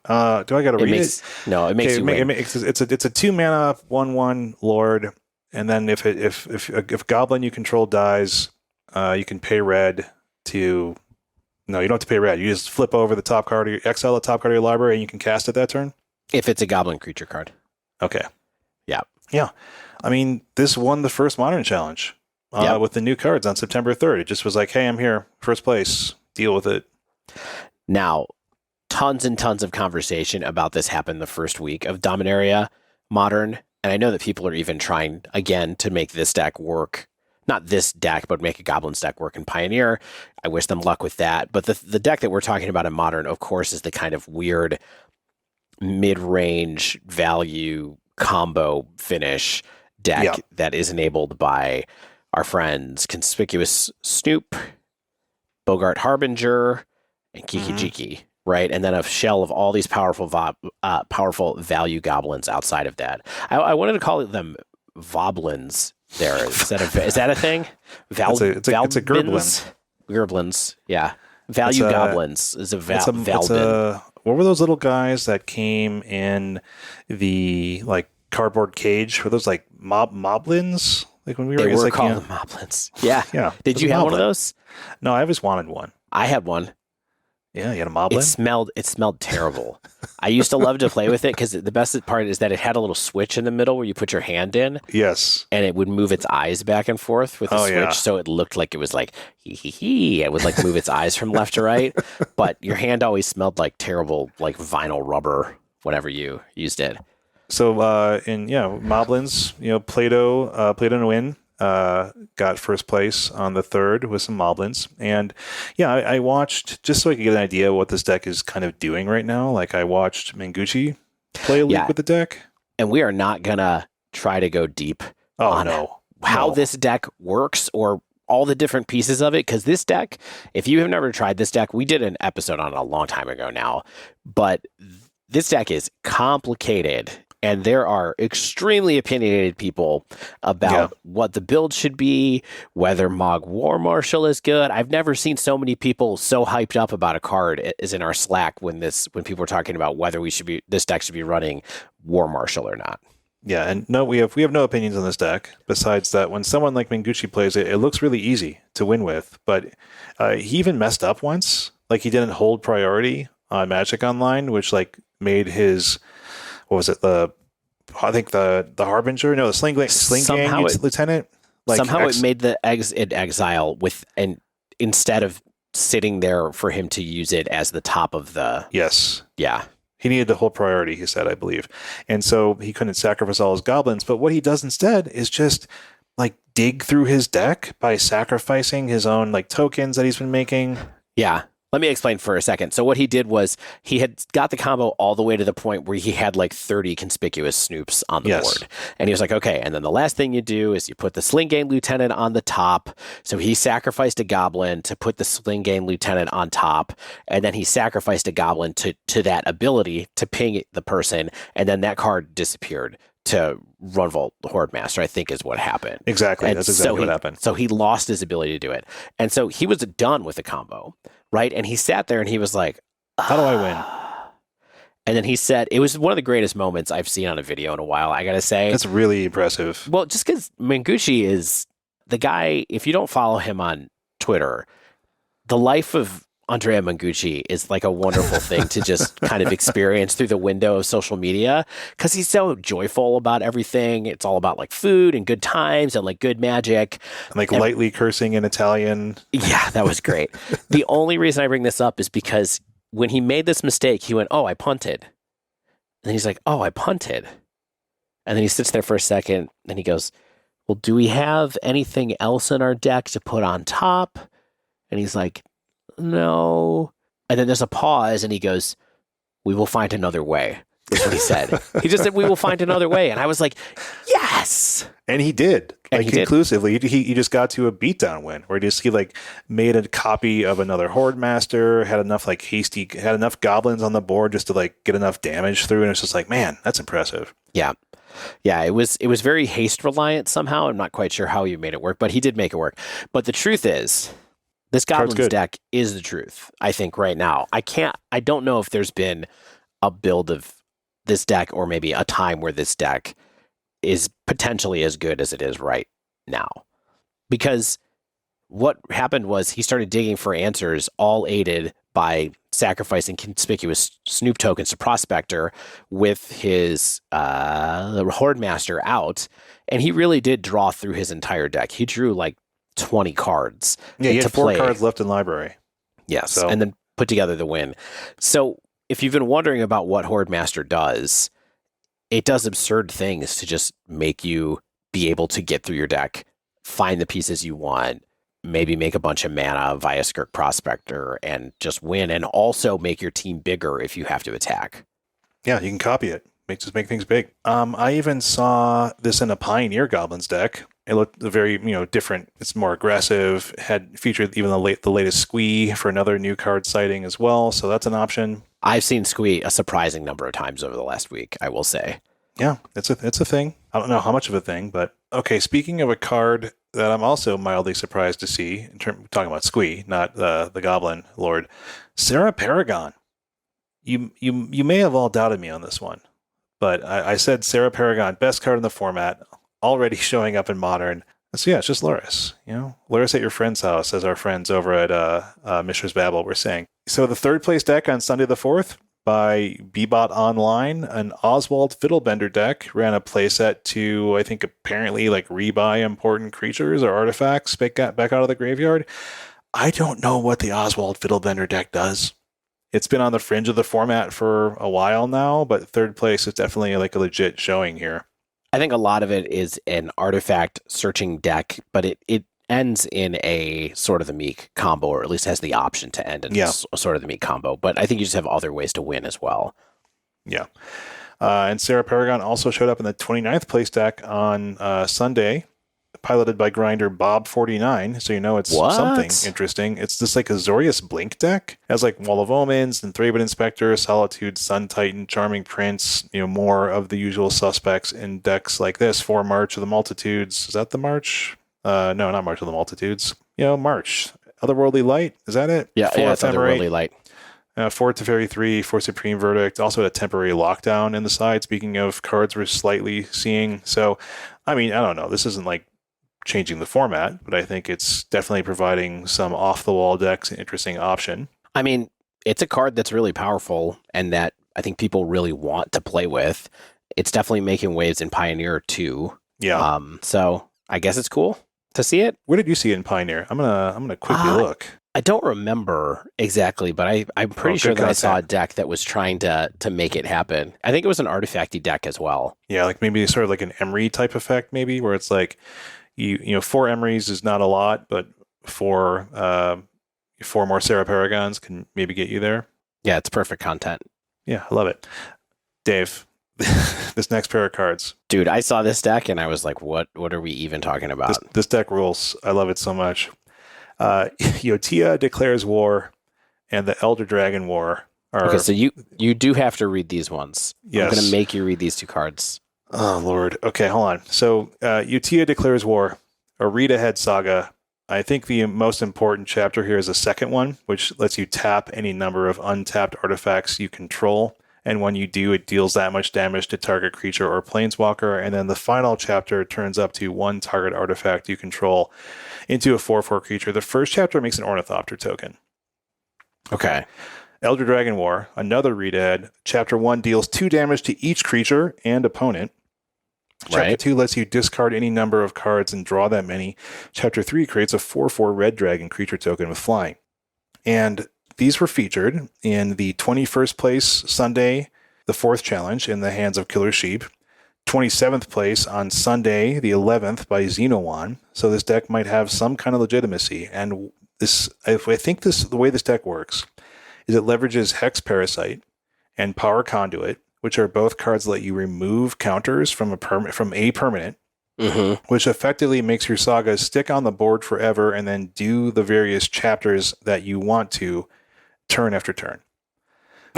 [SPEAKER 1] I got to read it?
[SPEAKER 2] No, it makes you win.
[SPEAKER 1] It's a 2-mana 1/1 Lord, and then if a goblin you control dies, you can pay red to. No, you don't have to pay red. You just flip over the top card, exile the top card of your library, and you can cast it that turn.
[SPEAKER 2] If it's a goblin creature card.
[SPEAKER 1] Okay.
[SPEAKER 2] Yeah.
[SPEAKER 1] I mean, this won the first Modern Challenge with the new cards on September 3rd. It just was like, hey, I'm here, first place, deal with it.
[SPEAKER 2] Now, tons and tons of conversation about this happened the first week of Dominaria Modern, and I know that people are even trying, again, to make this deck work. Not this deck, but make a Goblins deck work in Pioneer. I wish them luck with that. But the deck that we're talking about in Modern, of course, is the kind of weird mid-range value combo finish deck that is enabled by our friends Conspicuous Snoop, Bogart Harbinger, and Kiki Jiki, right? And then a shell of all these powerful value goblins outside of that. I wanted to call them Voblins there. Is that a thing?
[SPEAKER 1] It's a Gerblin.
[SPEAKER 2] Gerblins, yeah. Value goblins is a Valbin.
[SPEAKER 1] What were those little guys that came in the cardboard cage? Were those like moblins? Like when we were,
[SPEAKER 2] they were called moblins. Yeah. Did you have one of those?
[SPEAKER 1] No, I always wanted one.
[SPEAKER 2] I had one.
[SPEAKER 1] Yeah, you had a moblin?
[SPEAKER 2] It smelled terrible. I used to love to play with it because the best part is that it had a little switch in the middle where you put your hand in.
[SPEAKER 1] Yes.
[SPEAKER 2] And it would move its eyes back and forth with the switch. Yeah. So it looked like it was like, hee. It would move its eyes from left to right. But your hand always smelled like terrible, vinyl rubber, whenever you used it.
[SPEAKER 1] So, moblins, Plato Nguyen got first place on the 3rd with some moblins. And I watched, just so I could get an idea of what this deck is kind of doing right now. I watched Mengucci play a league with the deck.
[SPEAKER 2] And we are not going to try to go deep on how this deck works or all the different pieces of it. Because this deck, if you have never tried this deck, we did an episode on it a long time ago now. But this deck is complicated. And there are extremely opinionated people about what the build should be, whether Mog War Marshal is good. I've never seen so many people so hyped up about a card as in our Slack when people were talking about whether this deck should be running War Marshal or not.
[SPEAKER 1] Yeah, and no, we have no opinions on this deck besides that when someone like Mengucci plays it, it looks really easy to win with. But he even messed up once, he didn't hold priority on Magic Online, which made his. What was it? I think the Harbinger, the Sling Gang Lieutenant.
[SPEAKER 2] Somehow it made the exile and instead of sitting there for him to use it as the top of the.
[SPEAKER 1] Yes.
[SPEAKER 2] Yeah.
[SPEAKER 1] He needed the whole priority, he said, I believe. And so he couldn't sacrifice all his goblins. But what he does instead is just dig through his deck by sacrificing his own tokens that he's been making.
[SPEAKER 2] Yeah. Let me explain for a second. So what he did was he had got the combo all the way to the point where he had like 30 conspicuous Snoops on the board. And he was like, okay, and then the last thing you do is you put the Sling Game Lieutenant on the top. So he sacrificed a Goblin to put the Sling Game Lieutenant on top. And then he sacrificed a Goblin to that ability to ping the person. And then that card disappeared to Rundvelt Hordemaster, I think is what happened.
[SPEAKER 1] Exactly.
[SPEAKER 2] And
[SPEAKER 1] that's exactly what happened.
[SPEAKER 2] So he lost his ability to do it. And so he was done with the combo, right? And he sat there and he was like,
[SPEAKER 1] how do I win?
[SPEAKER 2] And then he said, it was one of the greatest moments I've seen on a video in a while, I got to say.
[SPEAKER 1] That's really impressive.
[SPEAKER 2] Well, just because Mengucci is the guy, if you don't follow him on Twitter, the life of Andrea Mengucci is like a wonderful thing to just kind of experience through the window of social media because he's so joyful about everything. It's all about like food and good times and like good magic.
[SPEAKER 1] And like lightly cursing in Italian.
[SPEAKER 2] Yeah, that was great. The only reason I bring this up is because when he made this mistake, he went, oh, I punted. And then he's like, oh, I punted. And then he sits there for a second and he goes, well, do we have anything else in our deck to put on top? And he's like, no. And then there's a pause and he goes, we will find another way. That's what he said. He just said, we will find another way. And I was like, yes.
[SPEAKER 1] And he did.
[SPEAKER 2] And
[SPEAKER 1] like conclusively. He just got to a beatdown win where he like made a copy of another Hordemaster, had enough like had enough goblins on the board just to like get enough damage through. And it's just like, man, that's impressive.
[SPEAKER 2] Yeah. Yeah, it was very haste reliant somehow. I'm not quite sure how he made it work, but he did make it work. But the truth is, this Goblins deck is the truth, I think, right now. I don't know if there's been a build of this deck or maybe a time where this deck is potentially as good as it is right now. Because what happened was he started digging for answers, all aided by sacrificing conspicuous Snoop tokens to Prospector with his Hordemaster out. And he really did draw through his entire deck. He drew like 20 cards.
[SPEAKER 1] Yeah, he had 4 cards left in library.
[SPEAKER 2] Yes, so. And then put together the win. So if you've been wondering about what Hordemaster does, it does absurd things to just make you be able to get through your deck, find the pieces you want, maybe make a bunch of mana via Skirk Prospector and just win, and also make your team bigger if you have to attack.
[SPEAKER 1] Yeah, you can copy it. Just make things big. I even saw this in a Pioneer Goblins deck. It looked very, different. It's more aggressive. Had featured even the latest Squee for another new card sighting as well. So that's an option.
[SPEAKER 2] I've seen Squee a surprising number of times over the last week, I will say.
[SPEAKER 1] Yeah, it's a thing. I don't know how much of a thing, but okay. Speaking of a card that I'm also mildly surprised to see, talking about Squee, not the Goblin Lord, Serra Paragon. You may have all doubted me on this one, but I said Serra Paragon, best card in the format, already showing up in Modern. So yeah, it's just Luris. Luris at your friend's house, as our friends over at Mishra's Babel were saying. So the third place deck on Sunday the 4th by Bbot Online, an Oswald Fiddlebender deck, ran a playset to, I think, apparently like rebuy important creatures or artifacts back out of the graveyard. I don't know what the Oswald Fiddlebender deck does. It's been on the fringe of the format for a while now, but third place is definitely like a legit showing here.
[SPEAKER 2] I think a lot of it is an artifact searching deck, but it ends in a Sword of the Meek combo, or at least has the option to end in a Sword of the Meek combo. But I think you just have other ways to win as well. Yeah.
[SPEAKER 1] And Serra Paragon also showed up in the 29th place deck on Sunday, piloted by grinder Bob49. So it's something interesting. It's just like a Zorius Blink deck. It has like Wall of Omens and Thraben Inspector, Solitude, Sun Titan, Charming Prince, more of the usual suspects in decks like this. For March of the Multitudes. Is that the March? No, not March of the Multitudes. March. Otherworldly Light. Is that it?
[SPEAKER 2] Yeah, it's Otherworldly Light.
[SPEAKER 1] 4 Teferi 3, 4 Supreme Verdict. Also had a temporary lockdown in the side. Speaking of cards we're slightly seeing. So, I don't know. This isn't like changing the format, but I think it's definitely providing some off-the-wall decks an interesting option.
[SPEAKER 2] It's a card that's really powerful and that I think people really want to play with. It's definitely making waves in Pioneer too.
[SPEAKER 1] Yeah.
[SPEAKER 2] So I guess it's cool to see it.
[SPEAKER 1] Where did you see it in Pioneer? I'm gonna quickly look.
[SPEAKER 2] I don't remember exactly, but I'm pretty sure that I saw a deck that was trying to make it happen. I think it was an artifacty deck as well.
[SPEAKER 1] Yeah, like maybe sort of like an Emery type effect, maybe, where it's like 4 Emerys is not a lot, but 4 4 more Serra Paragons can maybe get you there.
[SPEAKER 2] Yeah, it's perfect content.
[SPEAKER 1] Yeah, I love it. Dave, this next pair of cards.
[SPEAKER 2] Dude, I saw this deck and I was like, what are we even talking about?
[SPEAKER 1] This deck rules. I love it so much. Yotia declares war, and the Elder Dragon War are...
[SPEAKER 2] Okay, so you do have to read these ones.
[SPEAKER 1] Yes.
[SPEAKER 2] I'm going to make you read these 2 cards.
[SPEAKER 1] Oh, Lord. Okay, hold on. So, Yotia declares war, a read-ahead saga. I think the most important chapter here is the second one, which lets you tap any number of untapped artifacts you control. And when you do, it deals that much damage to target creature or planeswalker. And then the final chapter turns up to 1 target artifact you control into a 4/4 creature. The first chapter makes an Ornithopter token.
[SPEAKER 2] Okay.
[SPEAKER 1] Elder Dragon War, another read-ahead. Chapter 1 deals 2 damage to each creature and opponent. Chapter 2 lets you discard any number of cards and draw that many. Chapter 3 creates a 4/4 red dragon creature token with flying. And these were featured in the 21st place Sunday, the 4th challenge in the hands of Killer Sheep. 27th place on Sunday, the 11th by Xenowan. So this deck might have some kind of legitimacy. And I think the way this deck works is it leverages Hex Parasite and Power Conduit, which are both cards that let you remove counters from a permanent, which effectively makes your sagas stick on the board forever and then do the various chapters that you want to turn after turn.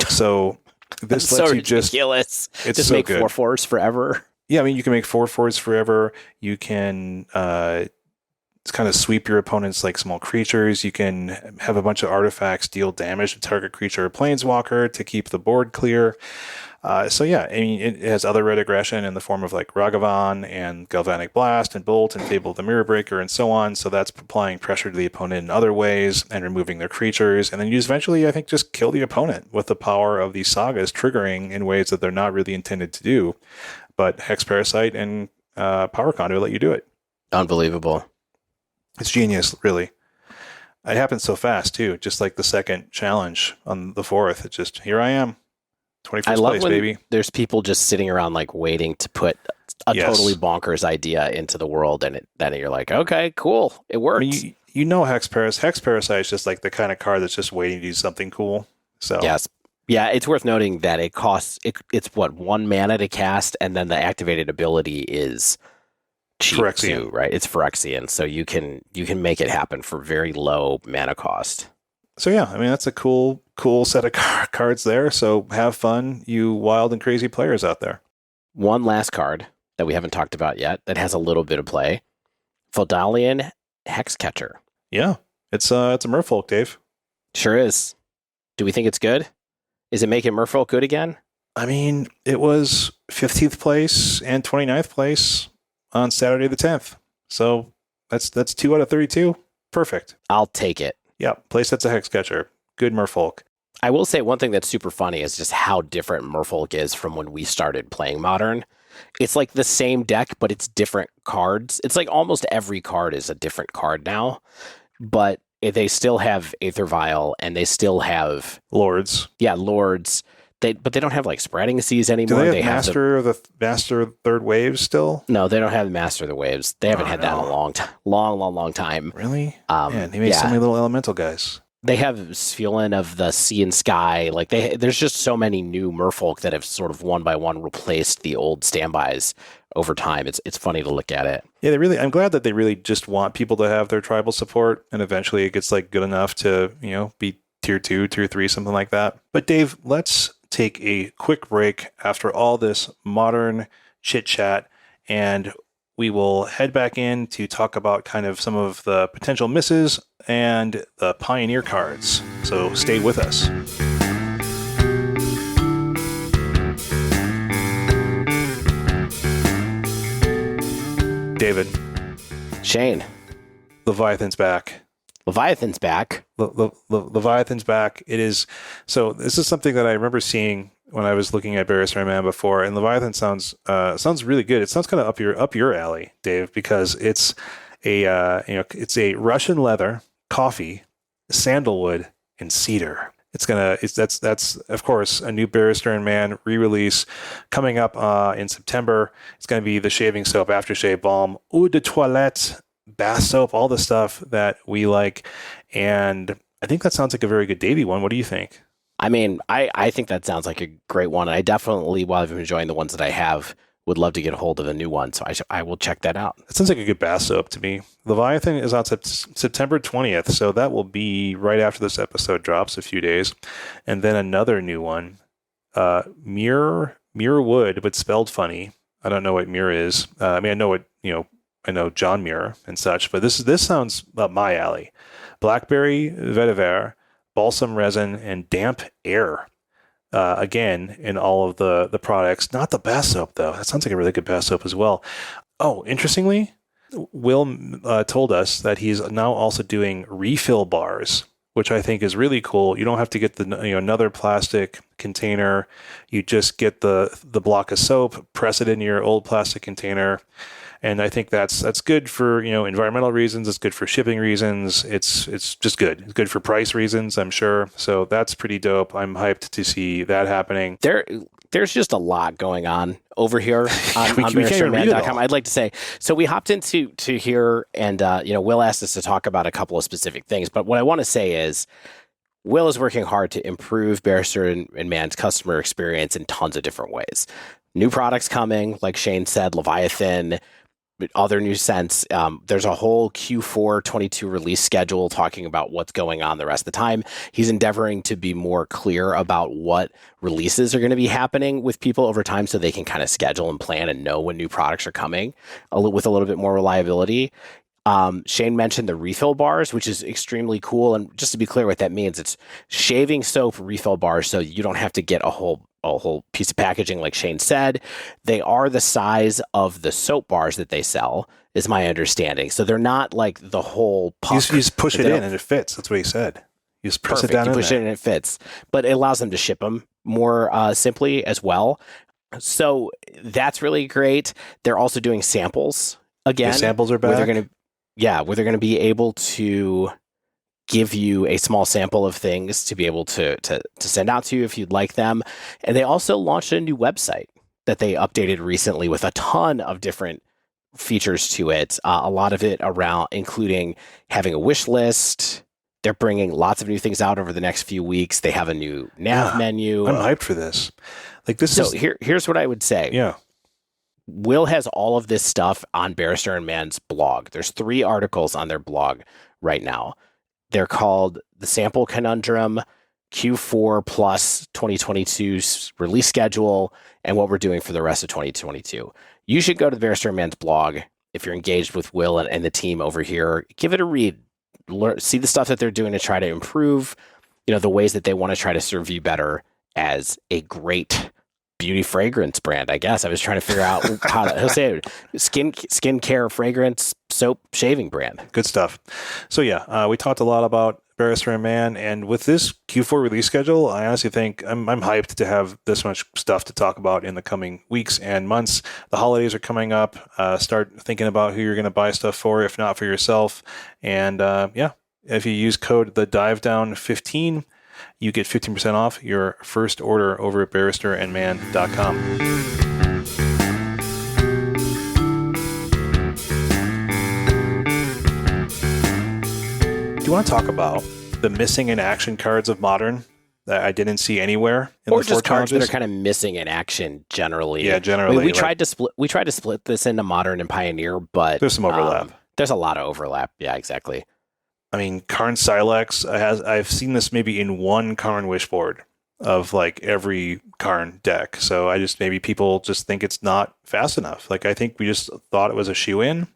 [SPEAKER 1] So this lets you
[SPEAKER 2] ridiculous.
[SPEAKER 1] It's
[SPEAKER 2] just
[SPEAKER 1] so
[SPEAKER 2] make
[SPEAKER 1] good.
[SPEAKER 2] 4/4s forever.
[SPEAKER 1] Yeah, I mean, you can make 4/4s forever. You can kind of sweep your opponents like small creatures. You can have a bunch of artifacts deal damage to target creature or planeswalker to keep the board clear. So yeah, I mean, it has other red aggression in the form of like Ragavan and Galvanic Blast and Bolt and Fable of the Mirror Breaker and so on. So that's applying pressure to the opponent in other ways and removing their creatures. And then you eventually, I think, just kill the opponent with the power of these sagas triggering in ways that they're not really intended to do. But Hex Parasite and Power Conduit let you do it.
[SPEAKER 2] Unbelievable.
[SPEAKER 1] It's genius, really. It happens so fast, too. Just like the second challenge on the 4th. It's just, here I am. 21st
[SPEAKER 2] I love
[SPEAKER 1] place,
[SPEAKER 2] when
[SPEAKER 1] baby.
[SPEAKER 2] There's people just sitting around like waiting to put a totally bonkers idea into the world, and then you're like, okay, cool, it works.
[SPEAKER 1] I mean, you know Hex Parasite is just like the kind of card that's just waiting to do something cool. So
[SPEAKER 2] yes. Yeah, it's worth noting that it costs, it's what, 1 mana to cast, and then the activated ability is cheap
[SPEAKER 1] Phyrexian.
[SPEAKER 2] too, right? It's Phyrexian, so you can make it happen for very low mana cost.
[SPEAKER 1] So yeah, I mean, that's a cool set of cards there. So have fun, you wild and crazy players out there.
[SPEAKER 2] One last card that we haven't talked about yet that has a little bit of play. Voldalian Hexcatcher.
[SPEAKER 1] Yeah, it's a merfolk, Dave.
[SPEAKER 2] Sure is. Do we think it's good? Is it making merfolk good again?
[SPEAKER 1] I mean, it was 15th place and 29th place on Saturday the 10th. So that's 2 out of 32. Perfect.
[SPEAKER 2] I'll take it.
[SPEAKER 1] Yeah, play sets a Hexcatcher. Good merfolk.
[SPEAKER 2] I will say one thing that's super funny is just how different merfolk is from when we started playing Modern. It's like the same deck, but it's different cards. It's like almost every card is a different card now, but they still have Aether Vial and they still have
[SPEAKER 1] Lords.
[SPEAKER 2] Yeah, Lords. But they don't have like Spreading Seas anymore.
[SPEAKER 1] Do they have Master Third Waves still?
[SPEAKER 2] No, they don't have Master of the Waves. They haven't had that in a long time.
[SPEAKER 1] Really? Man, they made so many little elemental guys.
[SPEAKER 2] They have Sphulin of the Sea and Sky. Like there's just so many new merfolk that have sort of one by one replaced the old standbys over time. It's funny to look at it.
[SPEAKER 1] Yeah, I'm glad that they really just want people to have their tribal support, and eventually it gets like good enough to, be tier 2, tier 3, something like that. But Dave, let's take a quick break after all this modern chit chat, and we will head back in to talk about kind of some of the potential misses and the Pioneer cards. So stay with us. David.
[SPEAKER 2] Shane.
[SPEAKER 1] Leviathan's back.
[SPEAKER 2] Leviathan's back.
[SPEAKER 1] Leviathan's back. It is. So this is something that I remember seeing when I was looking at Barrister Man before, and Leviathan sounds really good. It sounds kind of up your alley, Dave, because it's it's a Russian leather, coffee, sandalwood, and cedar. That's of course a new Barrister Man re-release coming up in September. It's going to be the shaving soap, aftershave balm, eau de toilette, bath soap, all the stuff that we like. And I think that sounds like a very good Davey one. What do you think?
[SPEAKER 2] I mean, I think that sounds like a great one. I definitely, while I've been enjoying the ones that I have, would love to get a hold of a new one. So I will check that out.
[SPEAKER 1] That sounds like a good bath soap to me. Leviathan is on September 20th, so that will be right after this episode drops, a few days. And then another new one, Mirror Wood, but spelled funny. I don't know what Mirror is. I mean, I know I know John Muir and such, but this sounds up my alley. Blackberry vetiver, balsam resin, and damp air. Again, in all of the products. Not the bath soap, though. That sounds like a really good bath soap as well. Oh, interestingly, Will told us that he's now also doing refill bars, which I think is really cool. You don't have to get another plastic container. You just get the block of soap, press it in your old plastic container. And I think that's good for environmental reasons. It's good for shipping reasons. It's just good. It's good for price reasons, I'm sure. So that's pretty dope. I'm hyped to see that happening.
[SPEAKER 2] There's just a lot going on over here on BearStarMan.com. I'd like to say, so we hopped into here, and Will asked us to talk about a couple of specific things. But what I want to say is, Will is working hard to improve Bearstar and Man's customer experience in tons of different ways. New products coming, like Shane said, Leviathan. Other new scents. There's a whole Q4 22 release schedule talking about what's going on the rest of the time. He's endeavoring to be more clear about what releases are going to be happening with people over time so they can kind of schedule and plan and know when new products are coming with a little bit more reliability. Shane mentioned the refill bars, which is extremely cool. And just to be clear what that means, it's shaving soap refill bars, so you don't have to get a whole piece of packaging like Shane said. They are the size of the soap bars that they sell, is my understanding. So they're not like the whole puck.
[SPEAKER 1] You just push it in and it fits. That's what he said. You just press it down.
[SPEAKER 2] You push it in and it fits. But it allows them to ship them more simply as well. So that's really great. They're also doing samples again.
[SPEAKER 1] The samples are back.
[SPEAKER 2] Where they're going to be able to give you a small sample of things to be able to send out to you if you'd like them. And they also launched a new website that they updated recently with a ton of different features to it. A lot of it around including having a wish list. They're bringing lots of new things out over the next few weeks. They have a new nav menu.
[SPEAKER 1] I'm hyped for this.
[SPEAKER 2] Here's what I would say.
[SPEAKER 1] Yeah.
[SPEAKER 2] Will has all of this stuff on Bearstar and Man's blog. There's 3 articles on their blog right now. They're called The Sample Conundrum, Q4 plus 2022's release schedule, and what we're doing for the rest of 2022. You should go to the Bearstar and Man's blog if you're engaged with Will and the team over here. Give it a read. See the stuff that they're doing to try to improve, the ways that they want to try to serve you better as a great beauty fragrance brand, I guess. I was trying to figure out how to say it. Skincare, fragrance, soap, shaving brand.
[SPEAKER 1] Good stuff. So yeah, we talked a lot about Bearstar and Man, and with this Q4 release schedule, I honestly think I'm hyped to have this much stuff to talk about in the coming weeks and months. The holidays are coming up. Start thinking about who you're going to buy stuff for, if not for yourself. And if you use code TheDiveDown15, you get 15% off your first order over at BearstarandMan.com. Do you want to talk about the missing in action cards of Modern that I didn't see anywhere in
[SPEAKER 2] or
[SPEAKER 1] the
[SPEAKER 2] just cards
[SPEAKER 1] challenges?
[SPEAKER 2] that are kind of missing in action generally?
[SPEAKER 1] Yeah, generally.
[SPEAKER 2] We tried to split this into Modern and Pioneer, but
[SPEAKER 1] there's some overlap.
[SPEAKER 2] There's a lot of overlap. Yeah, exactly.
[SPEAKER 1] I mean, Karn Silex, I've seen this maybe in one Karn Wishboard of like every Karn deck. So maybe people just think it's not fast enough. Like I think we just thought it was a shoe-in,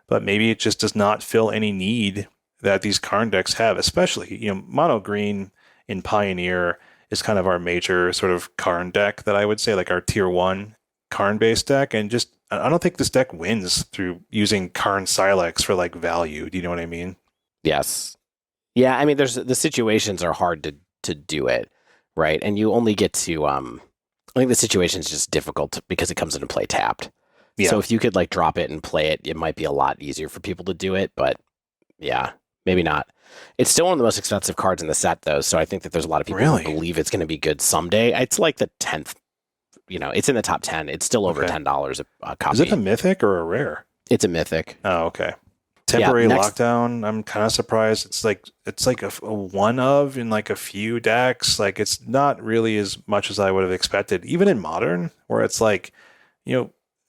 [SPEAKER 1] but maybe it just does not fill any need that these Karn decks have, especially, mono green in Pioneer is kind of our major sort of Karn deck that I would say, like our tier 1 Karn-based deck. And just, I don't think this deck wins through using Karn Silex for like value. Do you know what I mean?
[SPEAKER 2] Yes. Yeah, I mean, the situations are hard to do it, right? And you only get to, I think the situation is just difficult because it comes into play tapped. Yeah. So if you could like drop it and play it, it might be a lot easier for people to do it, but yeah, maybe not. It's still one of the most expensive cards in the set though, so I think that there's a lot of people who believe it's going to be good someday. It's like the 10th, it's in the top 10. It's still over $10 a copy.
[SPEAKER 1] Is it a mythic or a rare?
[SPEAKER 2] It's a mythic.
[SPEAKER 1] Oh, okay. Temporary lockdown. I'm kind of surprised. It's like a one of in like a few decks. Like it's not really as much as I would have expected, even in modern, where it's like,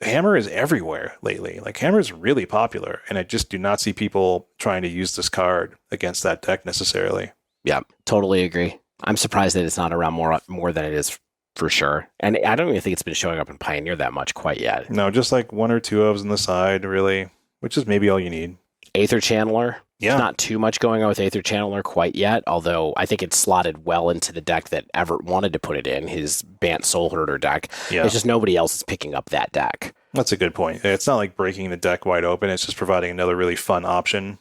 [SPEAKER 1] Hammer is everywhere lately. Like Hammer is really popular, and I just do not see people trying to use this card against that deck necessarily.
[SPEAKER 2] Yeah, totally agree. I'm surprised that it's not around more than it is for sure. And I don't even think it's been showing up in Pioneer that much quite yet.
[SPEAKER 1] No, just like one or two ofs on the side, really, which is maybe all you need.
[SPEAKER 2] Aether Channeler.
[SPEAKER 1] Yeah.
[SPEAKER 2] Not too much going on with Aether Channeler quite yet, although I think it's slotted well into the deck that Everett wanted to put it in, his Bant Soul Herder deck.
[SPEAKER 1] Yeah.
[SPEAKER 2] It's just nobody else is picking up that deck.
[SPEAKER 1] That's a good point. It's not like breaking the deck wide open. It's just providing another really fun option,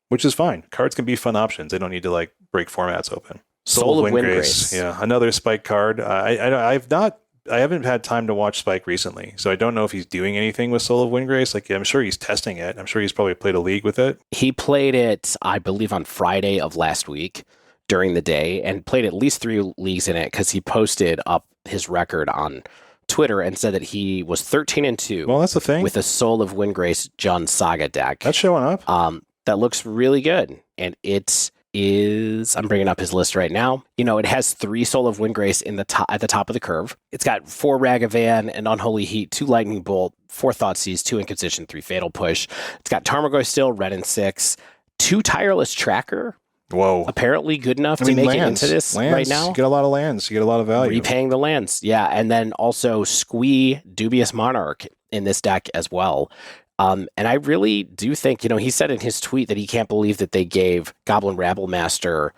[SPEAKER 1] which is fine. Cards can be fun options. They don't need to like break formats open.
[SPEAKER 2] Soul of Windgrace.
[SPEAKER 1] Yeah, another Spike card. I haven't had time to watch Spike recently, so I don't know if he's doing anything with Soul of Windgrace. Like, I'm sure he's testing it. I'm sure he's probably played a league with it.
[SPEAKER 2] He played it, I believe, on Friday of last week during the day, and played at least 3 leagues in it because he posted up his record on Twitter and said that he was 13-2.
[SPEAKER 1] Well, that's the thing
[SPEAKER 2] with a Soul of Windgrace Jund Saga deck.
[SPEAKER 1] That's showing up.
[SPEAKER 2] That looks really good, and it is. I'm bringing up his list right now. It has 3 Soul of Windgrace at the top of the curve. It's got 4 Ragavan, an Unholy Heat, 2 Lightning Bolt, 4 Thoughtseize, 2 Inquisition, 3 Fatal Push. It's got Tarmogoyf still, red and 6, 2 Tireless Tracker.
[SPEAKER 1] Whoa.
[SPEAKER 2] Apparently good enough to make it into this right now.
[SPEAKER 1] You get a lot of lands. You get a lot of value.
[SPEAKER 2] Repaying the lands. Yeah. And then also Squee Dubious Monarch in this deck as well. And I really do think, he said in his tweet that he can't believe that they gave Goblin Rabblemaster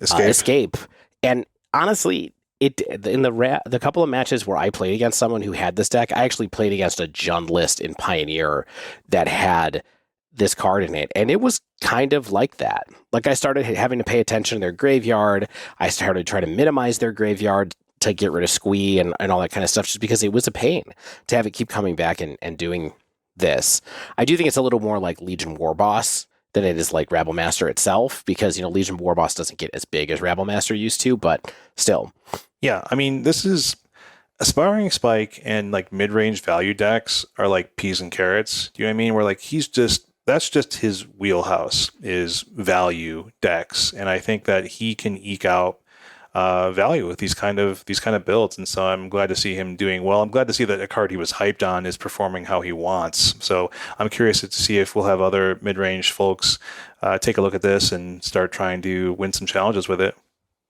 [SPEAKER 2] Escape. And honestly, in the couple of matches where I played against someone who had this deck, I actually played against a Jund list in Pioneer that had this card in it, and it was kind of like that. Like, I started having to pay attention to their graveyard. I started trying to minimize their graveyard to get rid of Squee and all that kind of stuff, just because it was a pain to have it keep coming back and doing this. I do think it's a little more like Legion Warboss than it is like Rabblemaster itself, because Legion Warboss doesn't get as big as Rabblemaster used to, but still.
[SPEAKER 1] Yeah, I mean, this is Aspiring Spike, and like mid-range value decks are like peas and carrots. Do you know what I mean? Where like that's just his wheelhouse, is value decks, and I think that he can eke out value with these kind of builds, and so I'm glad to see him doing well. I'm glad to see that a card he was hyped on is performing how he wants. So I'm curious to see if we'll have other mid-range folks take a look at this and start trying to win some challenges with it.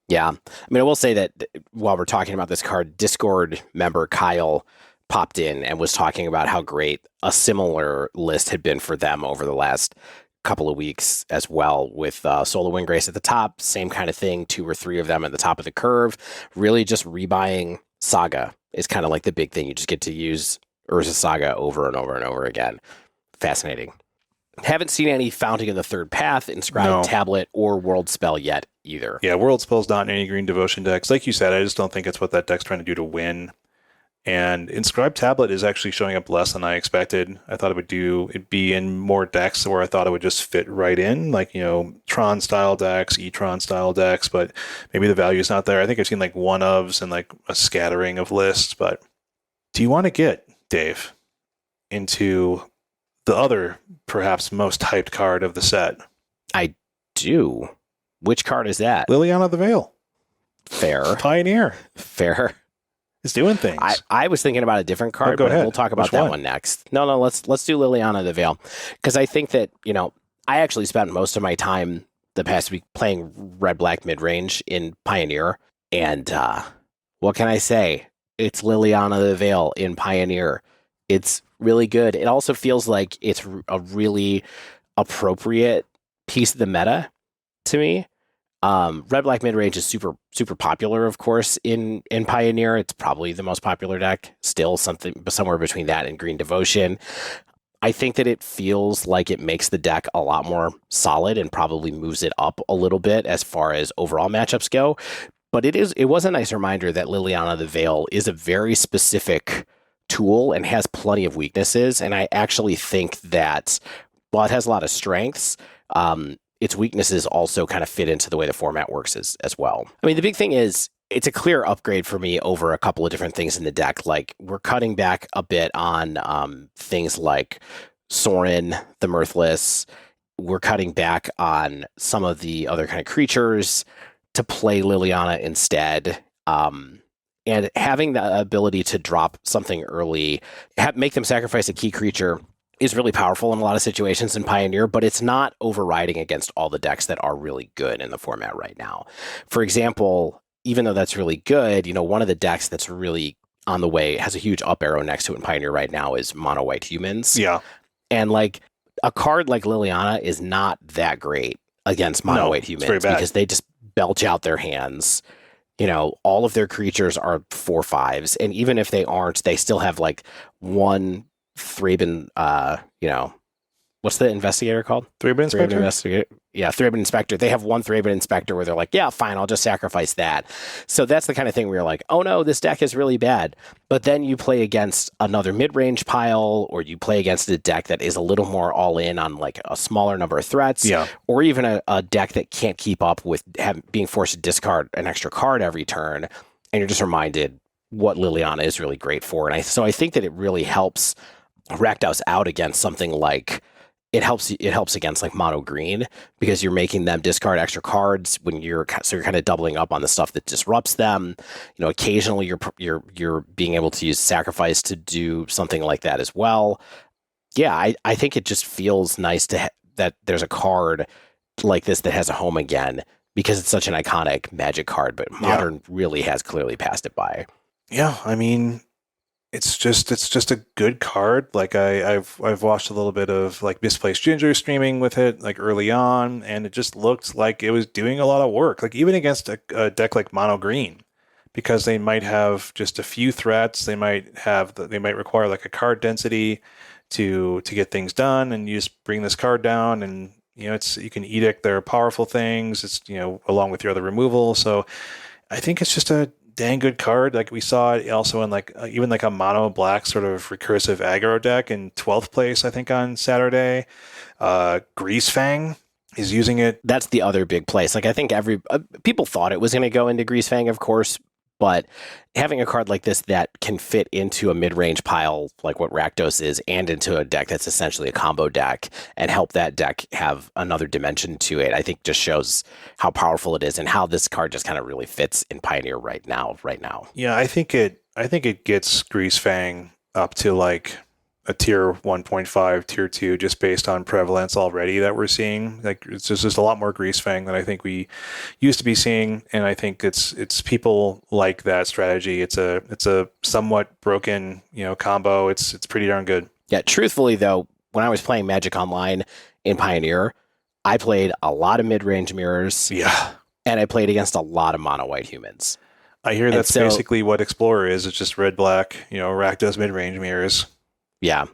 [SPEAKER 2] Yeah, I mean, I will say that while we're talking about this card, Discord member Kyle popped in and was talking about how great a similar list had been for them over the last couple of weeks as well, with Soul of Windgrace at the top, same kind of thing, 2 or 3 of them at the top of the curve. Really just rebuying Saga is kind of like the big thing. You just get to use Urza Saga over and over and over again. Fascinating. Haven't seen any Founding in the Third Path, Inscribed Tablet, or World Spell yet either.
[SPEAKER 1] Yeah, World Spell's not in any green devotion decks. Like you said, I just don't think it's what that deck's trying to do to win. And Inscribed Tablet is actually showing up less than I expected. I thought it'd be in more decks where I thought it would just fit right in, like, Tron style decks, E-Tron style decks, but maybe the value is not there. I think I've seen like one-ofs and like a scattering of lists. But do you want to get, Dave, into the other perhaps most hyped card of the set?
[SPEAKER 2] I do. Which card is that?
[SPEAKER 1] Liliana the Veil.
[SPEAKER 2] Fair.
[SPEAKER 1] Pioneer.
[SPEAKER 2] Fair.
[SPEAKER 1] It's doing things.
[SPEAKER 2] I was thinking about a different card,
[SPEAKER 1] go
[SPEAKER 2] but
[SPEAKER 1] ahead.
[SPEAKER 2] we'll talk about that one next. No, let's do Liliana the Veil, because I think that, I actually spent most of my time the past week playing red-black mid-range in Pioneer, and what can I say? It's Liliana the Veil in Pioneer. It's really good. It also feels like it's a really appropriate piece of the meta to me. Red-black midrange is super popular, of course, in Pioneer. It's probably the most popular deck. Still somewhere between that and Green Devotion. I think that it feels like it makes the deck a lot more solid and probably moves it up a little bit as far as overall matchups go. But it was a nice reminder that Liliana the Veil is a very specific tool and has plenty of weaknesses. And I actually think that while it has a lot of strengths, its weaknesses also kind of fit into the way the format works as well. I mean, the big thing is it's a clear upgrade for me over a couple of different things in the deck. Like, we're cutting back a bit on things like Sorin, the Mirthless, we're cutting back on some of the other kind of creatures to play Liliana instead. And having the ability to drop something early, make them sacrifice a key creature is really powerful in a lot of situations in Pioneer, but it's not overriding against all the decks that are really good in the format right now. For example, even though that's really good, one of the decks that's really on the way, has a huge up arrow next to it in Pioneer right now, is Mono White Humans.
[SPEAKER 1] Yeah.
[SPEAKER 2] And like a card like Liliana is not that great against Mono White Humans because they just belch out their hands. All of their creatures are 4/5s, and even if they aren't, they still have like one Thraben, what's the investigator called?
[SPEAKER 1] Thraben Inspector?
[SPEAKER 2] Yeah, Thraben Inspector. They have one Thraben Inspector where they're like, yeah, fine, I'll just sacrifice that. So that's the kind of thing where you're like, oh no, this deck is really bad. But then you play against another mid-range pile, or you play against a deck that is a little more all-in on like a smaller number of threats, or even a deck that can't keep up with being forced to discard an extra card every turn, and you're just reminded what Liliana is really great for. And so I think that it really helps Rakdos out against something like it helps against like mono green, because you're making them discard extra cards when you're kind of doubling up on the stuff that disrupts them. Occasionally you're being able to use sacrifice to do something like that as well. Yeah, I think it just feels nice that there's a card like this that has a home again, because it's such an iconic Magic card, but Modern really has clearly passed it by.
[SPEAKER 1] Yeah, I mean, it's just a good card. Like I've watched a little bit of like Misplaced Ginger streaming with it like early on, and it just looked like it was doing a lot of work. Like even against a deck like Mono Green, because they might have just a few threats. They might require like a card density to get things done, and you just bring this card down, and you can edict their powerful things. It's along with your other removal. So I think it's just a dang good card. Like we saw it also in like even like a mono black sort of recursive aggro deck in 12th place, I think, on Saturday. Greasefang is using it.
[SPEAKER 2] That's the other big place. Like I think people thought it was going to go into Greasefang, of course, but having a card like this that can fit into a mid-range pile like what Rakdos is, and into a deck that's essentially a combo deck, and help that deck have another dimension to it, I think just shows how powerful it is and how this card just kind of really fits in Pioneer right now.
[SPEAKER 1] Yeah, I think it gets Greasefang up to like a tier 1.5, tier 2, just based on prevalence already that we're seeing. Like it's just a lot more Greasefang than I think we used to be seeing, and I think it's people like that strategy. It's a somewhat broken combo. It's pretty darn good.
[SPEAKER 2] Yeah, truthfully though, when I was playing Magic Online in Pioneer, I played a lot of mid-range mirrors.
[SPEAKER 1] Yeah,
[SPEAKER 2] and I played against a lot of mono white humans.
[SPEAKER 1] I hear that's basically what Explorer is. It's just red black, Rakdos mid-range mirrors.
[SPEAKER 2] Yeah.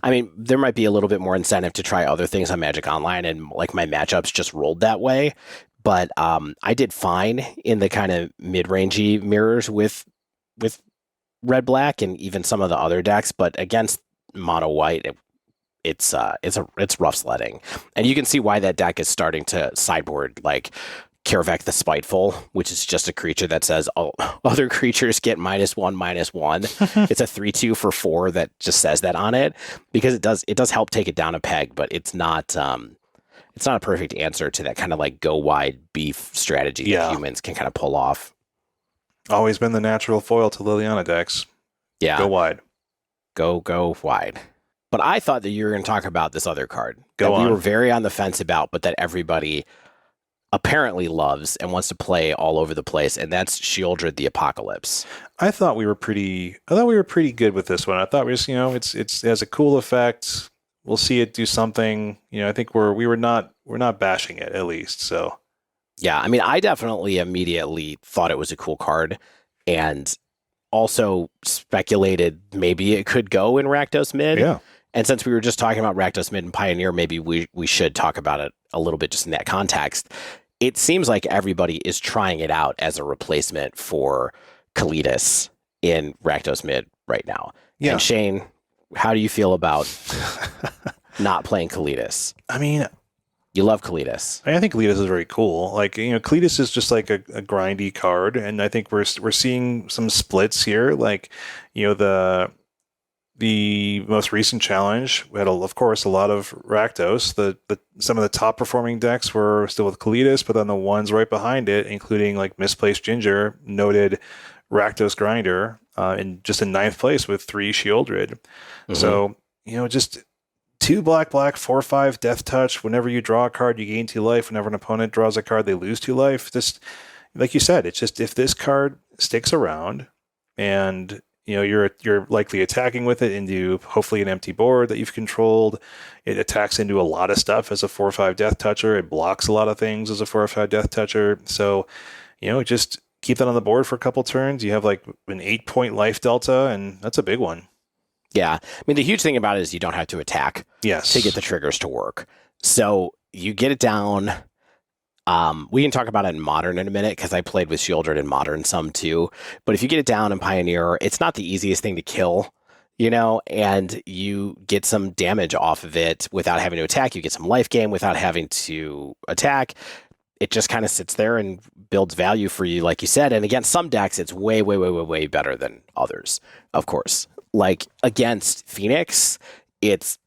[SPEAKER 2] I mean, there might be a little bit more incentive to try other things on Magic Online, and like my matchups just rolled that way. But I did fine in the kind of mid-rangey mirrors with red black and even some of the other decks. But against mono white, it's rough sledding, and you can see why that deck is starting to sideboard like Karavek the Spiteful, which is just a creature that says other creatures get -1/-1. It's a 3/2 for 4 that just says that on it, because it does help take it down a peg, but it's not a perfect answer to that kind of like go wide beef strategy that humans can kind of pull off.
[SPEAKER 1] Always been the natural foil to Liliana decks.
[SPEAKER 2] Yeah,
[SPEAKER 1] go wide,
[SPEAKER 2] go wide. But I thought that you were going to talk about this other card
[SPEAKER 1] that we
[SPEAKER 2] were very on the fence about, but that everybody apparently loves and wants to play all over the place, and that's Sheoldred the Apocalypse.
[SPEAKER 1] I thought we were pretty good with this one. I thought we just, it has a cool effect. We'll see it do something. I think we're not bashing it, at least. So
[SPEAKER 2] yeah, I mean, I definitely immediately thought it was a cool card, and also speculated maybe it could go in Rakdos mid.
[SPEAKER 1] Yeah.
[SPEAKER 2] And since we were just talking about Rakdos mid and Pioneer, maybe we should talk about it a little bit just in that context. It seems like everybody is trying it out as a replacement for Kalitas in Rakdos mid right now. Yeah. And Shane, how do you feel about not playing Kalitas?
[SPEAKER 1] I mean,
[SPEAKER 2] you love Kalitas.
[SPEAKER 1] I think Kalitas is very cool. Like, Kalitas is just like a grindy card, and I think we're seeing some splits here. Like, the most recent challenge, we had, of course, a lot of Rakdos. Some of the top performing decks were still with Kalidas, but then the ones right behind it, including like Misplaced Ginger, noted Rakdos Grinder, in ninth place with 3 Sheoldred. Mm-hmm. So, just 2 black, 4/5 Death Touch. Whenever you draw a card, you gain 2 life. Whenever an opponent draws a card, they lose 2 life. Just like you said, it's just if this card sticks around and you're likely attacking with it into hopefully an empty board that you've controlled. It attacks into a lot of stuff as a 4/5 Death Toucher. It blocks a lot of things as a 4/5 Death Toucher. So, just keep that on the board for a couple turns. You have like an 8-point life delta, and that's a big one.
[SPEAKER 2] Yeah. I mean, the huge thing about it is you don't have to attack to get the triggers to work. So you get it down. We can talk about it in Modern in a minute because I played with Sheoldred in Modern some too. But if you get it down in Pioneer, it's not the easiest thing to kill, and you get some damage off of it without having to attack. You get some life gain without having to attack. It just kind of sits there and builds value for you, like you said. And against some decks, it's way, way, way, way, way better than others, of course. Like against Phoenix, it's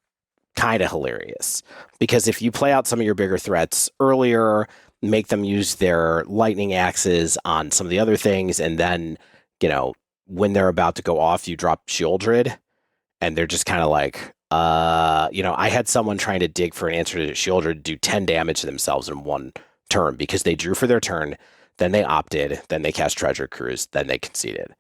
[SPEAKER 2] kind of hilarious because if you play out some of your bigger threats earlier, make them use their lightning axes on some of the other things, and then, when they're about to go off, you drop Sheoldred, and they're just kind of like, I had someone trying to dig for an answer to Sheoldred do 10 damage to themselves in one turn because they drew for their turn, then they opted, then they cast Treasure Cruise, then they conceded.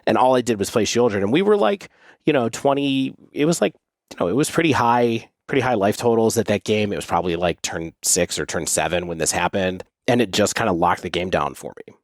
[SPEAKER 2] And all I did was play Sheoldred, and we were like, 20, it was like, it was pretty high life totals at that game. It was probably like turn 6 or turn 7 when this happened, and it just kind of locked the game down for me.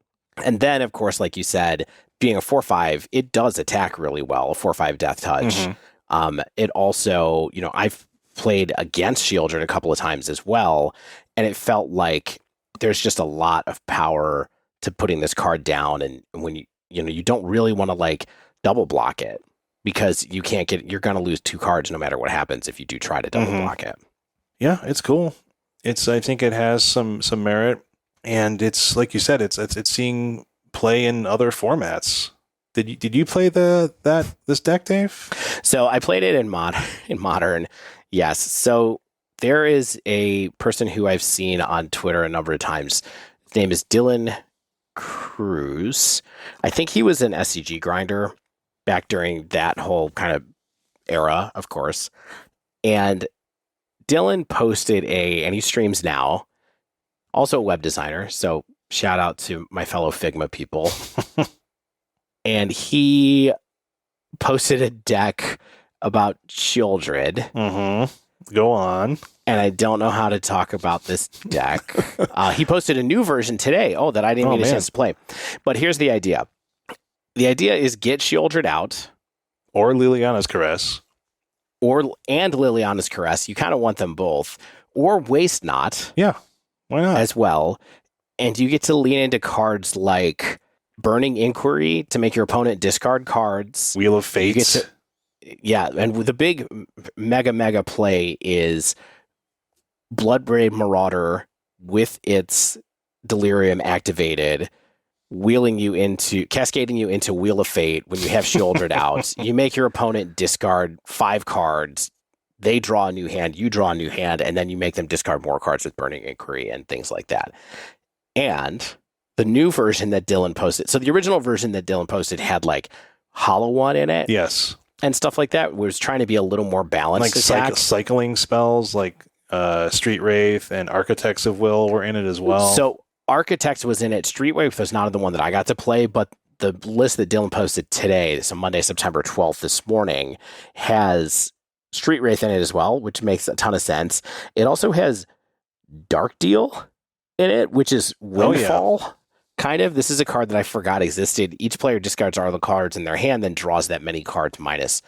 [SPEAKER 2] And then, of course, like you said, being a 4/5, it does attack really well, a 4/5 Death Touch. Mm-hmm. It also, I've played against Sheoldred a couple of times as well, and it felt like there's just a lot of power to putting this card down, and when you don't really want to like double block it, because you're going to lose 2 cards no matter what happens if you do try to double block it. Yeah,
[SPEAKER 1] it's cool. I think it has some merit, and it's like you said, it's seeing play in other formats. Did you play this deck, Dave?
[SPEAKER 2] So I played it in Modern. Yes. So there is a person who I've seen on Twitter a number of times. His name is Dylan Cruz. I think he was an SCG grinder back during that whole kind of era, of course. And Dylan posted and he streams now, also a web designer. So shout out to my fellow Figma people. And he posted a deck about Sheoldred.
[SPEAKER 1] Mm-hmm. Go on.
[SPEAKER 2] And I don't know how to talk about this deck. He posted a new version today. That I didn't get a chance to play. But here's the idea. The idea is get Sheoldred out.
[SPEAKER 1] Or Liliana's Caress.
[SPEAKER 2] And Liliana's Caress. You kind of want them both. Or Waste Not.
[SPEAKER 1] Yeah, why not?
[SPEAKER 2] As well. And you get to lean into cards like Burning Inquiry to make your opponent discard cards.
[SPEAKER 1] Wheel of Fate.
[SPEAKER 2] And the big mega play is Bloodbraid Marauder with its Delirium activated, cascading you into Wheel of Fate when you have Sheoldred out. You make your opponent discard 5 cards. They draw a new hand, you draw a new hand, and then you make them discard more cards with Burning Inquiry and things like that. And the new version that Dylan posted, so the original version that Dylan posted had like Hollow One in it.
[SPEAKER 1] Yes.
[SPEAKER 2] And stuff like that, was trying to be a little more balanced.
[SPEAKER 1] Like cycling spells, like Street Wraith and Architects of Will were in it as well.
[SPEAKER 2] So Architects was in it. Street Wraith was not the one that I got to play, but the list that Dylan posted today, so Monday, September 12th, this morning, has Street Wraith in it as well, which makes a ton of sense. It also has Dark Deal in it, which is Windfall. Kind of. This is a card that I forgot existed. Each player discards all the cards in their hand, then draws that many cards -1.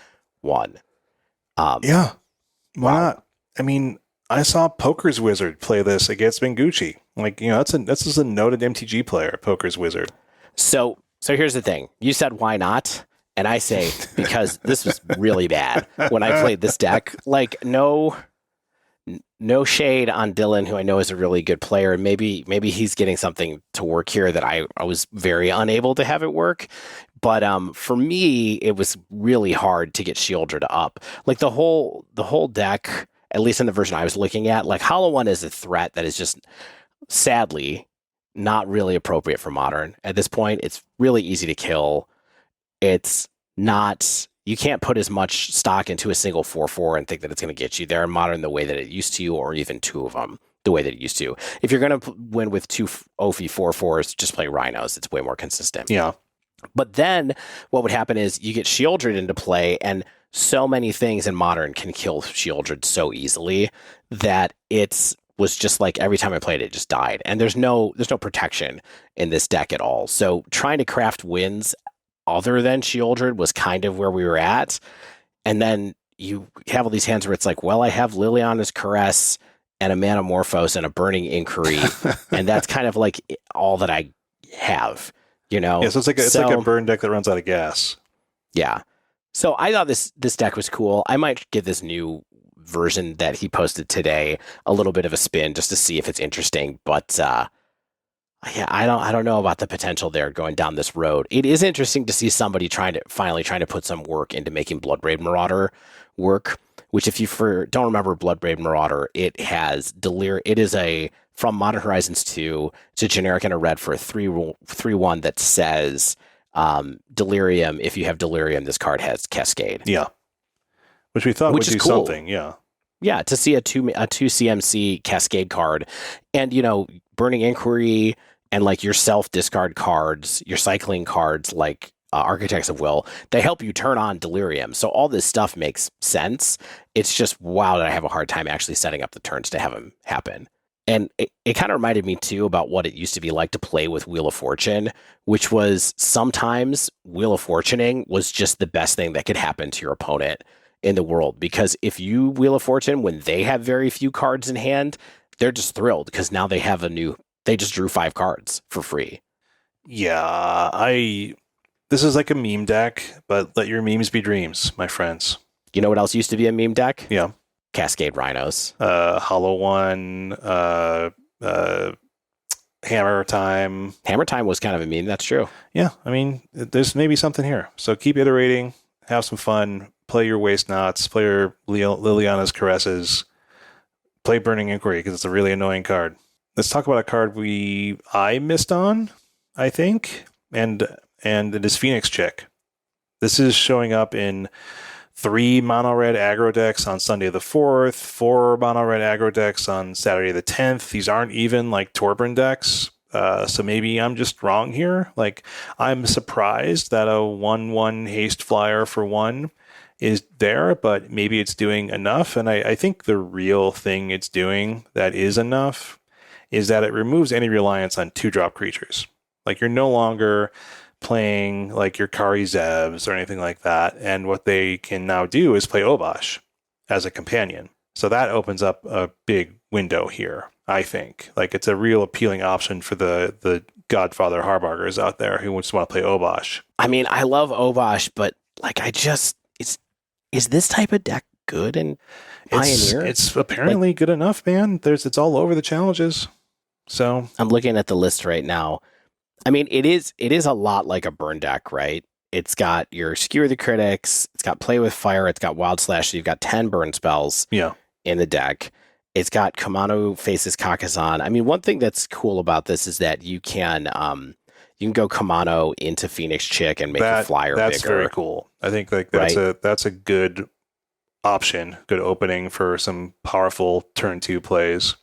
[SPEAKER 1] Yeah. Why not? I mean, I saw Poker's Wizard play this against Bengucci. Like, that's just a noted MTG player, Poker's Wizard.
[SPEAKER 2] So here's the thing. You said why not? And I say because this was really bad when I played this deck. Like, no shade on Dylan, who I know is a really good player. Maybe he's getting something to work here that I was very unable to have it work. But for me, it was really hard to get Sheoldred up. Like the whole deck, at least in the version I was looking at, like Hollow One is a threat that is just sadly not really appropriate for Modern. At this point, it's really easy to kill. It's not, you can't put as much stock into a single 4/4 and think that it's going to get you there in Modern the way that it used to, or even two of them the way that it used to. If you're going to win with two Ophi 4/4s, just play Rhinos. It's way more consistent.
[SPEAKER 1] Yeah.
[SPEAKER 2] But then what would happen is you get Sheoldred into play, and so many things in Modern can kill Sheoldred so easily that it was just like every time I played it just died. And there's no protection in this deck at all. So trying to craft wins other than Sheoldred was kind of where we were at. And then you have all these hands where it's like, well, I have Liliana's Caress and a Manamorphose and a Burning Inquiry, and that's kind of like all that I have. You know,
[SPEAKER 1] yeah, so it's like a burn deck that runs out of gas.
[SPEAKER 2] Yeah. So I thought this deck was cool. I might give this new version that he posted today a little bit of a spin just to see if it's interesting. But yeah, I don't know about the potential there going down this road. It is interesting to see somebody finally trying to put some work into making Bloodbraid Marauder work. Which, if you don't remember Bloodbraid Marauder, it has It is from Modern Horizons 2. It's a generic and a red for a 3/1 that says Delirium. If you have Delirium, this card has Cascade.
[SPEAKER 1] Yeah, which we thought would do
[SPEAKER 2] cool.
[SPEAKER 1] something. Yeah,
[SPEAKER 2] yeah. To see a two CMC Cascade card, and Burning Inquiry and like your self discard cards, your cycling cards like Architects of Will, they help you turn on Delirium. So all this stuff makes sense. It's just, wow, that I have a hard time actually setting up the turns to have them happen. And it kind of reminded me, too, about what it used to be like to play with Wheel of Fortune, which was sometimes Wheel of Fortuning was just the best thing that could happen to your opponent in the world. Because if you Wheel of Fortune when they have very few cards in hand, they're just thrilled because now they just drew 5 cards for free.
[SPEAKER 1] Yeah, this is like a meme deck, but let your memes be dreams, my friends.
[SPEAKER 2] You know what else used to be a meme deck?
[SPEAKER 1] Yeah.
[SPEAKER 2] Cascade Rhinos.
[SPEAKER 1] Hollow One, Hammer Time.
[SPEAKER 2] Hammer Time was kind of a meme, that's true.
[SPEAKER 1] Yeah, I mean, there's maybe something here. So keep iterating, have some fun, play your Waste Knots, play your Liliana's Caresses, play Burning Inquiry because it's a really annoying card. Let's talk about a card I missed on, I think, and it is Phoenix Chick. This is showing up in 3 mono red aggro decks on Sunday the 4th, 4 mono red aggro decks on Saturday the 10th. These aren't even like Torbran decks, so maybe I'm just wrong here. Like, I'm surprised that a 1/1 haste flyer for 1 is there, but maybe it's doing enough. And I think the real thing it's doing that is enough is that it removes any reliance on 2-drop creatures. Like, you're no longer playing like your Kari Zevs or anything like that. And what they can now do is play Obosh as a companion. So that opens up a big window here, I think. Like, it's a real appealing option for the Godfather Harbargers out there who just want to play Obosh.
[SPEAKER 2] I mean, I love Obosh, but like, is this type of deck good in Pioneer?
[SPEAKER 1] It's apparently good enough, man. It's all over the challenges. So
[SPEAKER 2] I'm looking at the list right now. I mean, it is a lot like a burn deck, right? It's got your Skewer the Critics, it's got Play with Fire, it's got Wild Slash, so you've got 10 burn spells in the deck. It's got Kamano Faces Kakazan. I mean, one thing that's cool about this is that you can go Kamano into Phoenix Chick and make a flyer bigger.
[SPEAKER 1] That's very cool. I think like that's a good option, good opening for some powerful turn 2 plays.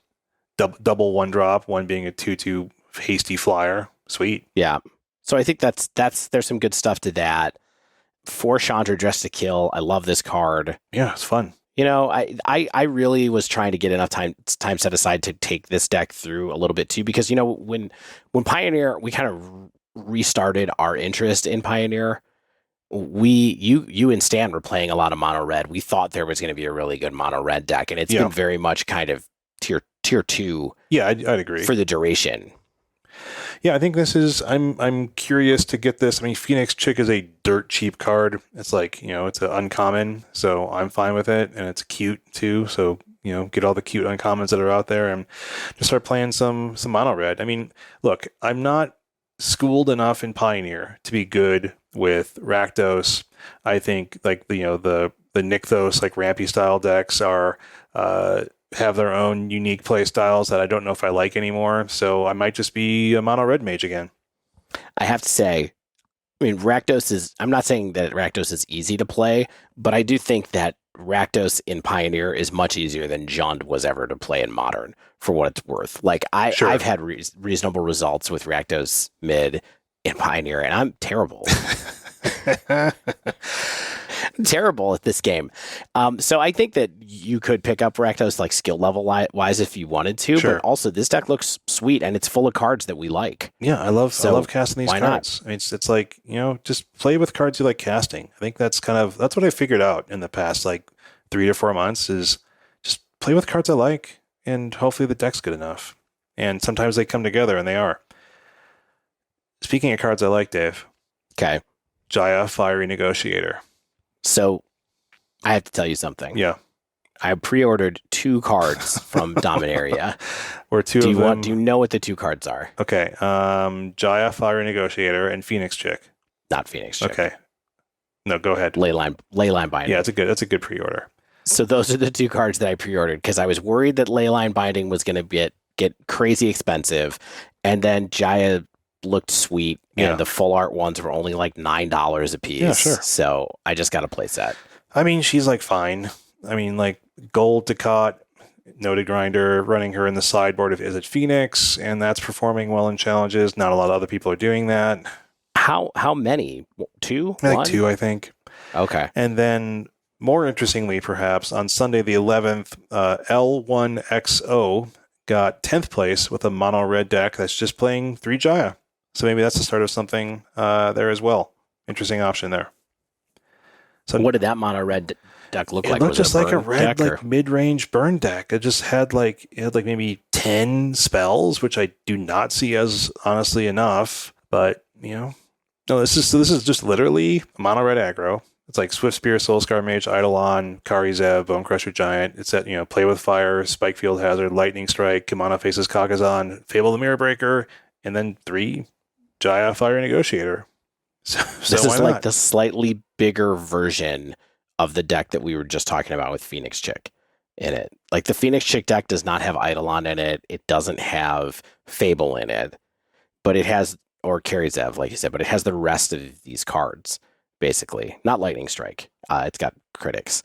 [SPEAKER 1] Double 1-drop, one being a 2/2 hasty flyer. Sweet.
[SPEAKER 2] Yeah. So I think there's some good stuff to that. For Chandra Dressed to Kill, I love this card.
[SPEAKER 1] Yeah, it's fun.
[SPEAKER 2] I really was trying to get enough time set aside to take this deck through a little bit too, because when Pioneer, we kind of restarted our interest in Pioneer. You and Stan were playing a lot of mono red. We thought there was going to be a really good mono red deck, and it's been very much kind of tier 2.
[SPEAKER 1] Yeah, I'd agree
[SPEAKER 2] for the duration.
[SPEAKER 1] Yeah, I think this is. I'm curious to get this. I mean, Phoenix Chick is a dirt cheap card. It's like, it's an uncommon, so I'm fine with it, and it's cute too. So get all the cute uncommons that are out there and just start playing some mono red. I mean, look, I'm not schooled enough in Pioneer to be good with Rakdos. I think like the Nykthos like Rampy style decks are have their own unique play styles that I don't know if I like anymore. So I might just be a mono red mage again.
[SPEAKER 2] I have to say, I mean, I'm not saying that Rakdos is easy to play, but I do think that Rakdos in Pioneer is much easier than Jund was ever to play in Modern, for what it's worth. Like, I've had reasonable results with Rakdos mid in Pioneer, and I'm terrible. Terrible at this game. So I think that you could pick up Rakdos like skill level wise if you wanted to, but also this deck looks sweet and it's full of cards that we like.
[SPEAKER 1] Yeah, I love casting these cards. I mean, it's like, just play with cards you like casting. I think that's what I figured out in the past like 3 to 4 months is just play with cards I like and hopefully the deck's good enough. And sometimes they come together and they are. Speaking of cards I like, Dave.
[SPEAKER 2] Okay.
[SPEAKER 1] Jaya, Fiery Negotiator.
[SPEAKER 2] So, I have to tell you something.
[SPEAKER 1] Yeah.
[SPEAKER 2] I pre-ordered 2 cards from Dominaria.
[SPEAKER 1] Or two of them.
[SPEAKER 2] Do you know what the 2 cards are?
[SPEAKER 1] Okay. Jaya, Fiery Negotiator, and Phoenix Chick.
[SPEAKER 2] Not Phoenix Chick.
[SPEAKER 1] Okay. No, go ahead.
[SPEAKER 2] Leyline Binding.
[SPEAKER 1] Yeah, that's a good pre-order.
[SPEAKER 2] So those are the 2 cards that I pre-ordered because I was worried that Leyline Binding was going to get crazy expensive, and then Jaya looked sweet, and the full art ones were only like $9 a piece.
[SPEAKER 1] Yeah, sure.
[SPEAKER 2] So I just got a play set.
[SPEAKER 1] I mean, she's like fine. I mean, like gold Ducat, Noted Grinder, running her in the sideboard of Is It Phoenix, and that's performing well in challenges. Not a lot of other people are doing that.
[SPEAKER 2] How many? 2?
[SPEAKER 1] I think 2, I think.
[SPEAKER 2] Okay.
[SPEAKER 1] And then, more interestingly, perhaps, on Sunday the 11th, L1XO got 10th place with a mono red deck that's just playing 3 Jaya. So maybe that's the start of something there as well. Interesting option there. So
[SPEAKER 2] what did that mono red deck look like?
[SPEAKER 1] It looked just like a red,
[SPEAKER 2] like
[SPEAKER 1] mid-range burn deck. It just had maybe 10 spells, which I do not see as honestly enough. But no, this is just literally mono red aggro. It's like Swift Spear, Soulscar Mage, Eidolon, Kari Zev, Bone Crusher Giant. It's at Play with Fire, Spike Field Hazard, Lightning Strike, Kimana Faces Kakazan, Fable the Mirror Breaker, and then 3 Jaya, Fire Negotiator. So
[SPEAKER 2] this is
[SPEAKER 1] why
[SPEAKER 2] like the slightly bigger version of the deck that we were just talking about with Phoenix Chick in it. Like the Phoenix Chick deck does not have Eidolon in it. It doesn't have Fable in it, but it has, or Kari Zev, like you said, but it has the rest of these cards, basically. Not Lightning Strike. It's got Critics.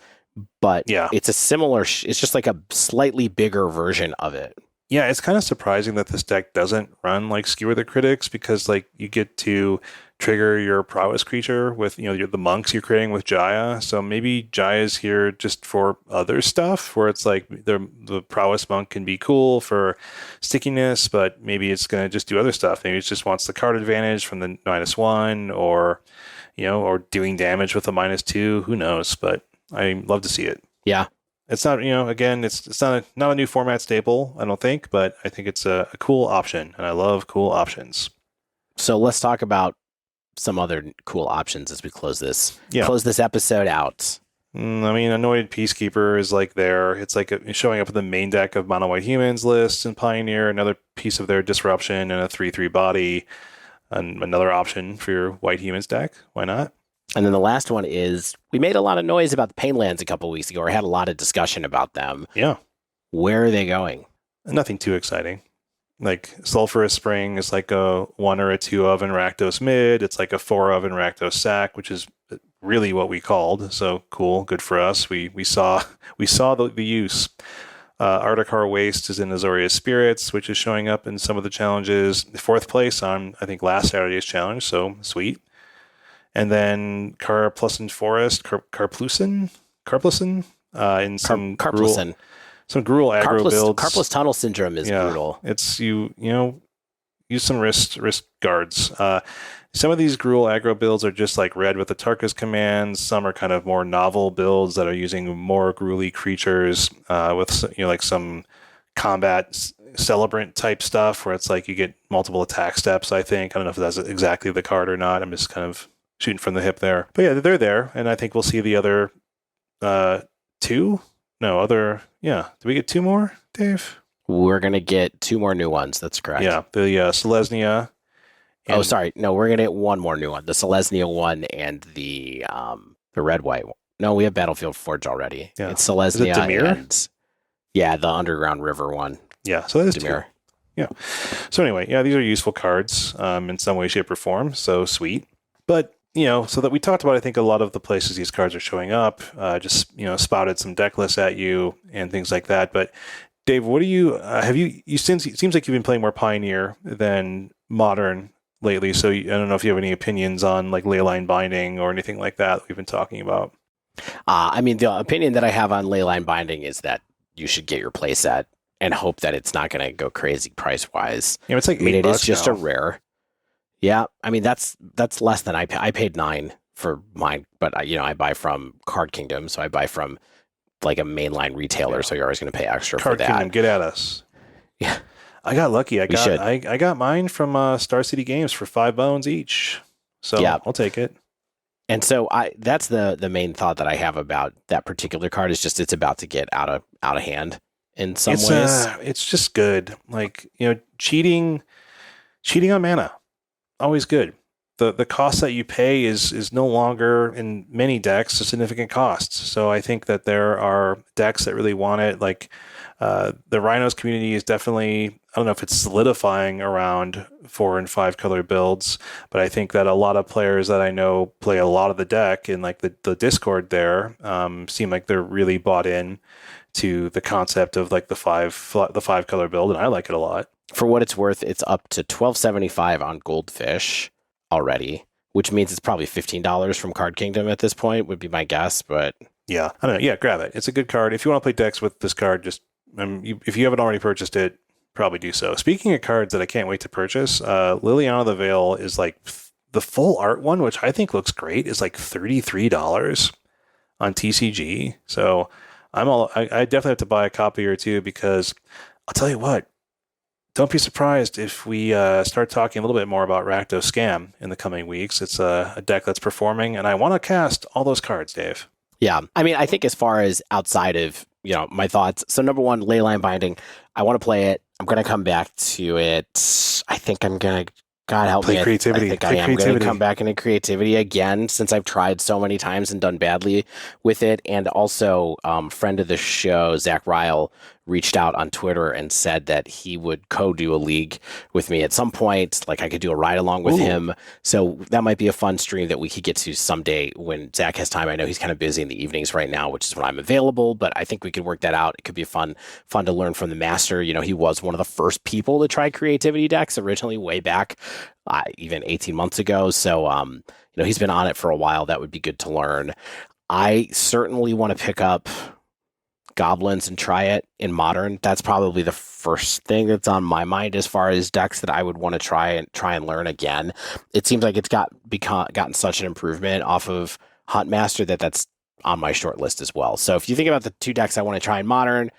[SPEAKER 2] But it's a similar, it's just like a slightly bigger version of it.
[SPEAKER 1] Yeah, it's kind of surprising that this deck doesn't run like Skewer the Critics because like you get to trigger your prowess creature with the monks you're creating with Jaya. So maybe Jaya's here just for other stuff where it's like the prowess monk can be cool for stickiness, but maybe it's going to just do other stuff. Maybe it just wants the card advantage from the -1 or or doing damage with a -2. Who knows? But I love to see it.
[SPEAKER 2] Yeah.
[SPEAKER 1] It's not, again, it's not a new format staple, I don't think, but I think it's a cool option, and I love cool options.
[SPEAKER 2] So let's talk about some other cool options as we close this episode out.
[SPEAKER 1] I mean, Anointed Peacekeeper is like there. It's like showing up in the main deck of Mono White Humans list in Pioneer, another piece of their Disruption and a 3/3 body, and another option for your White Humans deck. Why not?
[SPEAKER 2] And then the last one is, we made a lot of noise about the Painlands a couple of weeks ago, or had a lot of discussion about them.
[SPEAKER 1] Yeah.
[SPEAKER 2] Where are they going?
[SPEAKER 1] Nothing too exciting. Like Sulphurous Spring is like a 1 or a 2 of in Rakdos mid. It's like a 4 of in Rakdos sack, which is really what we called. So cool, good for us. We saw the use. Artikar Waste is in Azorius Spirits, which is showing up in some of the challenges. 4th place on, I think, last Saturday's challenge, so sweet. And then Carplusin Forest, Carplusin, in some
[SPEAKER 2] Carplusin.
[SPEAKER 1] Some Gruul aggro builds.
[SPEAKER 2] Carplus Tunnel Syndrome is brutal.
[SPEAKER 1] It's use some wrist guards. Some of these Gruul aggro builds are just like red with the Tarkus commands. Some are kind of more novel builds that are using more Gruul-y creatures with like some combat celebrant type stuff where it's like you get multiple attack steps. I think I don't know if that's exactly the card or not. I'm just kind of shooting from the hip there. But yeah, they're there, and I think we'll see the other 2. No, other, yeah. Did we get 2 more, Dave?
[SPEAKER 2] We're going to get 2 more new ones. That's correct.
[SPEAKER 1] Yeah, the Selesnya
[SPEAKER 2] Oh,
[SPEAKER 1] And
[SPEAKER 2] sorry. No, we're gonna get one more new one: the Selesnya one and the red white one. No, we have Battlefield Forge already.
[SPEAKER 1] yeah,
[SPEAKER 2] It's
[SPEAKER 1] is it
[SPEAKER 2] Selesnya
[SPEAKER 1] Dimir?
[SPEAKER 2] and the Underground River one.
[SPEAKER 1] Yeah, so that is two.
[SPEAKER 2] Dimir.
[SPEAKER 1] Yeah. So anyway, yeah, these are useful cards in some way, shape, or form. So sweet. But, so that we talked about, I think a lot of the places these cards are showing up, just, spouted some deck lists at you and things like that. But Dave, what do you, it seems like you've been playing more Pioneer than Modern lately. So I don't know if you have any opinions on like Leyline Binding or anything like that we've been talking about.
[SPEAKER 2] I mean, the opinion that I have on Leyline Binding is that you should get your playset and hope that it's not going to go crazy price wise.
[SPEAKER 1] It's like
[SPEAKER 2] it is
[SPEAKER 1] $8
[SPEAKER 2] just
[SPEAKER 1] now.
[SPEAKER 2] a rare. Yeah, I mean that's less than I paid $9 for mine, but I buy from Card Kingdom, so I buy from like a mainline retailer, so you're always going to pay extra
[SPEAKER 1] Card
[SPEAKER 2] for that.
[SPEAKER 1] Kingdom, get at us.
[SPEAKER 2] Yeah,
[SPEAKER 1] I got lucky. I
[SPEAKER 2] should.
[SPEAKER 1] got mine from Star City Games for $5 each. So
[SPEAKER 2] Yeah.
[SPEAKER 1] I'll take it.
[SPEAKER 2] And so that's the main thought that I have about that particular card is just it's about to get out of hand in some ways.
[SPEAKER 1] It's just good. Like, cheating on mana, always good. The cost that you pay is no longer in many decks a significant cost. So I think that there are decks that really want it. Like the Rhinos community is definitely, I don't know if it's solidifying around 4 and 5 color builds, but I think that a lot of players that I know play a lot of the deck in like the Discord there seem like they're really bought in to the concept of like the five color build, and I like it a lot.
[SPEAKER 2] For what it's worth, it's up to $12.75 on Goldfish already, which means it's probably $15 from Card Kingdom at this point, would be my guess. But
[SPEAKER 1] yeah, I don't know. Yeah, grab it. It's a good card. If you want to play decks with this card, just if you haven't already purchased it, probably do so. Speaking of cards that I can't wait to purchase, Liliana the Veil is like the full art one, which I think looks great, is like $33 on TCG. So I definitely have to buy a copy or two, because I'll tell you what, don't be surprised if we start talking a little bit more about Rakdos Scam in the coming weeks. It's a deck that's performing, and I want to cast all those cards, Dave.
[SPEAKER 2] yeah, I mean, I think as far as outside of, my thoughts. So number one, Leyline Binding, I want to play it. I'm going to come back to it. I think I'm going to, God help me.
[SPEAKER 1] Creativity.
[SPEAKER 2] I think I am going to come back into creativity again, since I've tried so many times and done badly with it. And also, friend of the show, Zach Ryle, reached out on Twitter and said that he would co-do a league with me at some point. Like I could do a ride along with him. So that might be a fun stream that we could get to someday when Zach has time. I know he's kind of busy in the evenings right now, which is when I'm available, but I think we could work that out. It could be fun to learn from the master. He was one of the first people to try creativity decks originally way back, even 18 months ago. So, he's been on it for a while. That would be good to learn. I certainly want to pick up Goblins and try it in Modern. That's probably the first thing that's on my mind as far as decks that I would want to try and learn again. It seems like it's gotten such an improvement off of Huntmaster that's on my short list as well. So if you think about the two decks I want to try in Modern,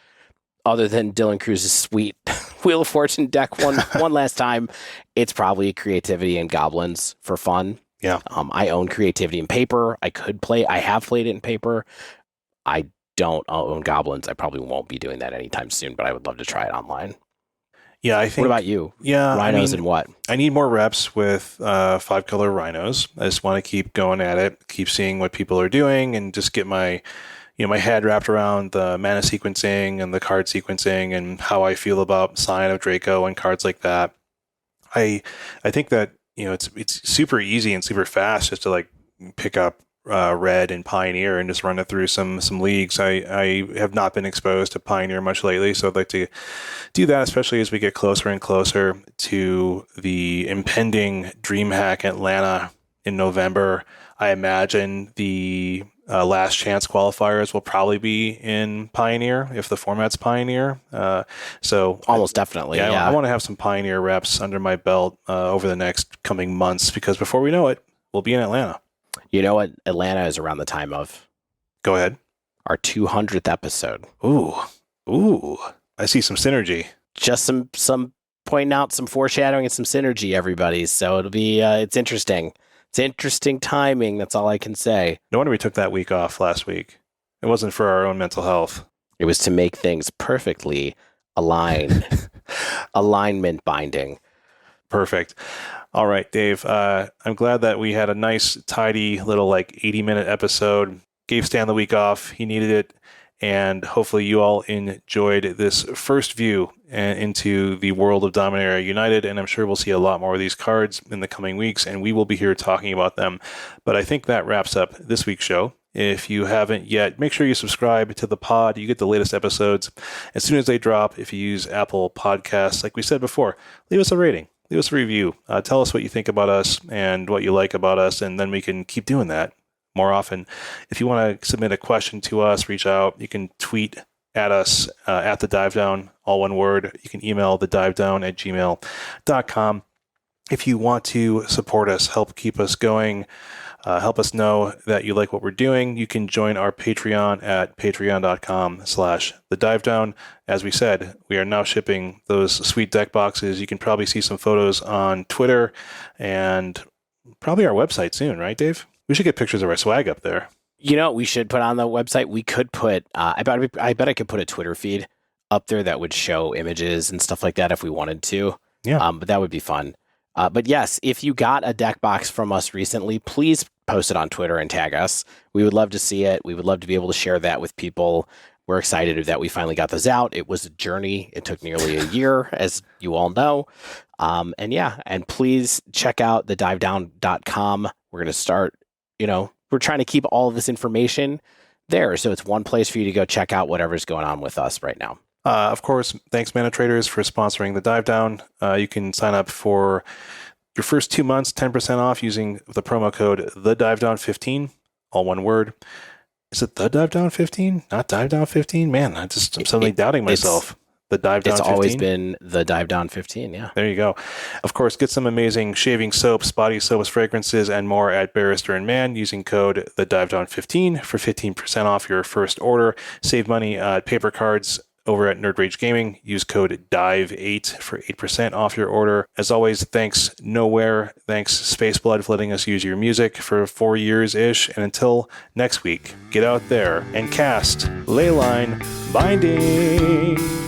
[SPEAKER 2] other than Dylan Cruz's sweet Wheel of Fortune deck one last time, it's probably Creativity and Goblins for fun.
[SPEAKER 1] Yeah.
[SPEAKER 2] I own Creativity in paper. I have played it in paper. I don't own Goblins. I probably won't be doing that anytime soon, but I would love to try it online.
[SPEAKER 1] Yeah, I think.
[SPEAKER 2] What about you?
[SPEAKER 1] Yeah,
[SPEAKER 2] Rhinos and what?
[SPEAKER 1] I need more reps with 5 color Rhinos. I just want to keep going at it, keep seeing what people are doing, and just get my my head wrapped around the mana sequencing and the card sequencing and how I feel about Scion of Draco and cards like that. I think that it's super easy and super fast just to like pick up Red and Pioneer and just run it through some leagues. I have not been exposed to Pioneer much lately, so I'd like to do that, especially as we get closer and closer to the impending DreamHack Atlanta in November. I imagine the last chance qualifiers will probably be in Pioneer if the format's Pioneer. So
[SPEAKER 2] almost definitely. Yeah.
[SPEAKER 1] I want to have some Pioneer reps under my belt over the next coming months, because before we know it, we'll be in Atlanta.
[SPEAKER 2] You know what? Atlanta is around the time of.
[SPEAKER 1] Go ahead.
[SPEAKER 2] Our 200th episode.
[SPEAKER 1] Ooh. I see some synergy.
[SPEAKER 2] Just some pointing out some foreshadowing and some synergy, everybody. So it'll be it's interesting. It's interesting timing. That's all I can say.
[SPEAKER 1] No wonder we took that week off last week. It wasn't for our own mental health.
[SPEAKER 2] It was to make things perfectly alignment binding.
[SPEAKER 1] Perfect. All right, Dave. I'm glad that we had a nice, tidy little 80-minute episode. Gave Stan the week off. He needed it. And hopefully you all enjoyed this first view into the world of Dominaria United. And I'm sure we'll see a lot more of these cards in the coming weeks, and we will be here talking about them. But I think that wraps up this week's show. If you haven't yet, make sure you subscribe to the pod. You get the latest episodes as soon as they drop. If you use Apple Podcasts, like we said before, leave us a rating, leave us a review. Tell us what you think about us and what you like about us, and then we can keep doing that more often. If you want to submit a question to us, reach out. You can tweet at us at the Dive Down, all one word. You can email thedivedown@gmail.com. If you want to support us, help keep us going, help us know that you like what we're doing, you can join our Patreon at patreon.com/thedivedown. As we said, we are now shipping those sweet deck boxes. You can probably see some photos on Twitter and probably our website soon, right, Dave? We should get pictures of our swag up there.
[SPEAKER 2] We should put on the website. We could put, I bet I could put a Twitter feed up there that would show images and stuff like that if we wanted to.
[SPEAKER 1] Yeah.
[SPEAKER 2] But that would be fun. But yes, if you got a deck box from us recently, please post it on Twitter and tag us. We would love to see it. We would love to be able to share that with people. We're excited that we finally got those out. It was a journey. It took nearly a year, as you all know. And please check out thedivedown.com. We're going to start, we're trying to keep all of this information there. So it's one place for you to go check out whatever's going on with us right now.
[SPEAKER 1] Of course, thanks Mana Traders for sponsoring the Dive Down. You can sign up for your first 2 months, 10% off using the promo code TheDiveDown15, all one word. Is it The Dive Down 15? Not Dive Down 15? Man, I'm suddenly doubting myself. The Dive Down 15?
[SPEAKER 2] It's always been The Dive Down 15, yeah.
[SPEAKER 1] There you go. Of course, get some amazing shaving soaps, body soaps, fragrances, and more at Barrister and Mann using code TheDiveDown15 for 15% off your first order. Save money at paper cards over at Nerd Rage Gaming. Use code DIVE8 for 8% off your order. As always, thanks Nowhere. Thanks Spaceblood for letting us use your music for 4 years-ish. And until next week, get out there and cast Leyline Binding.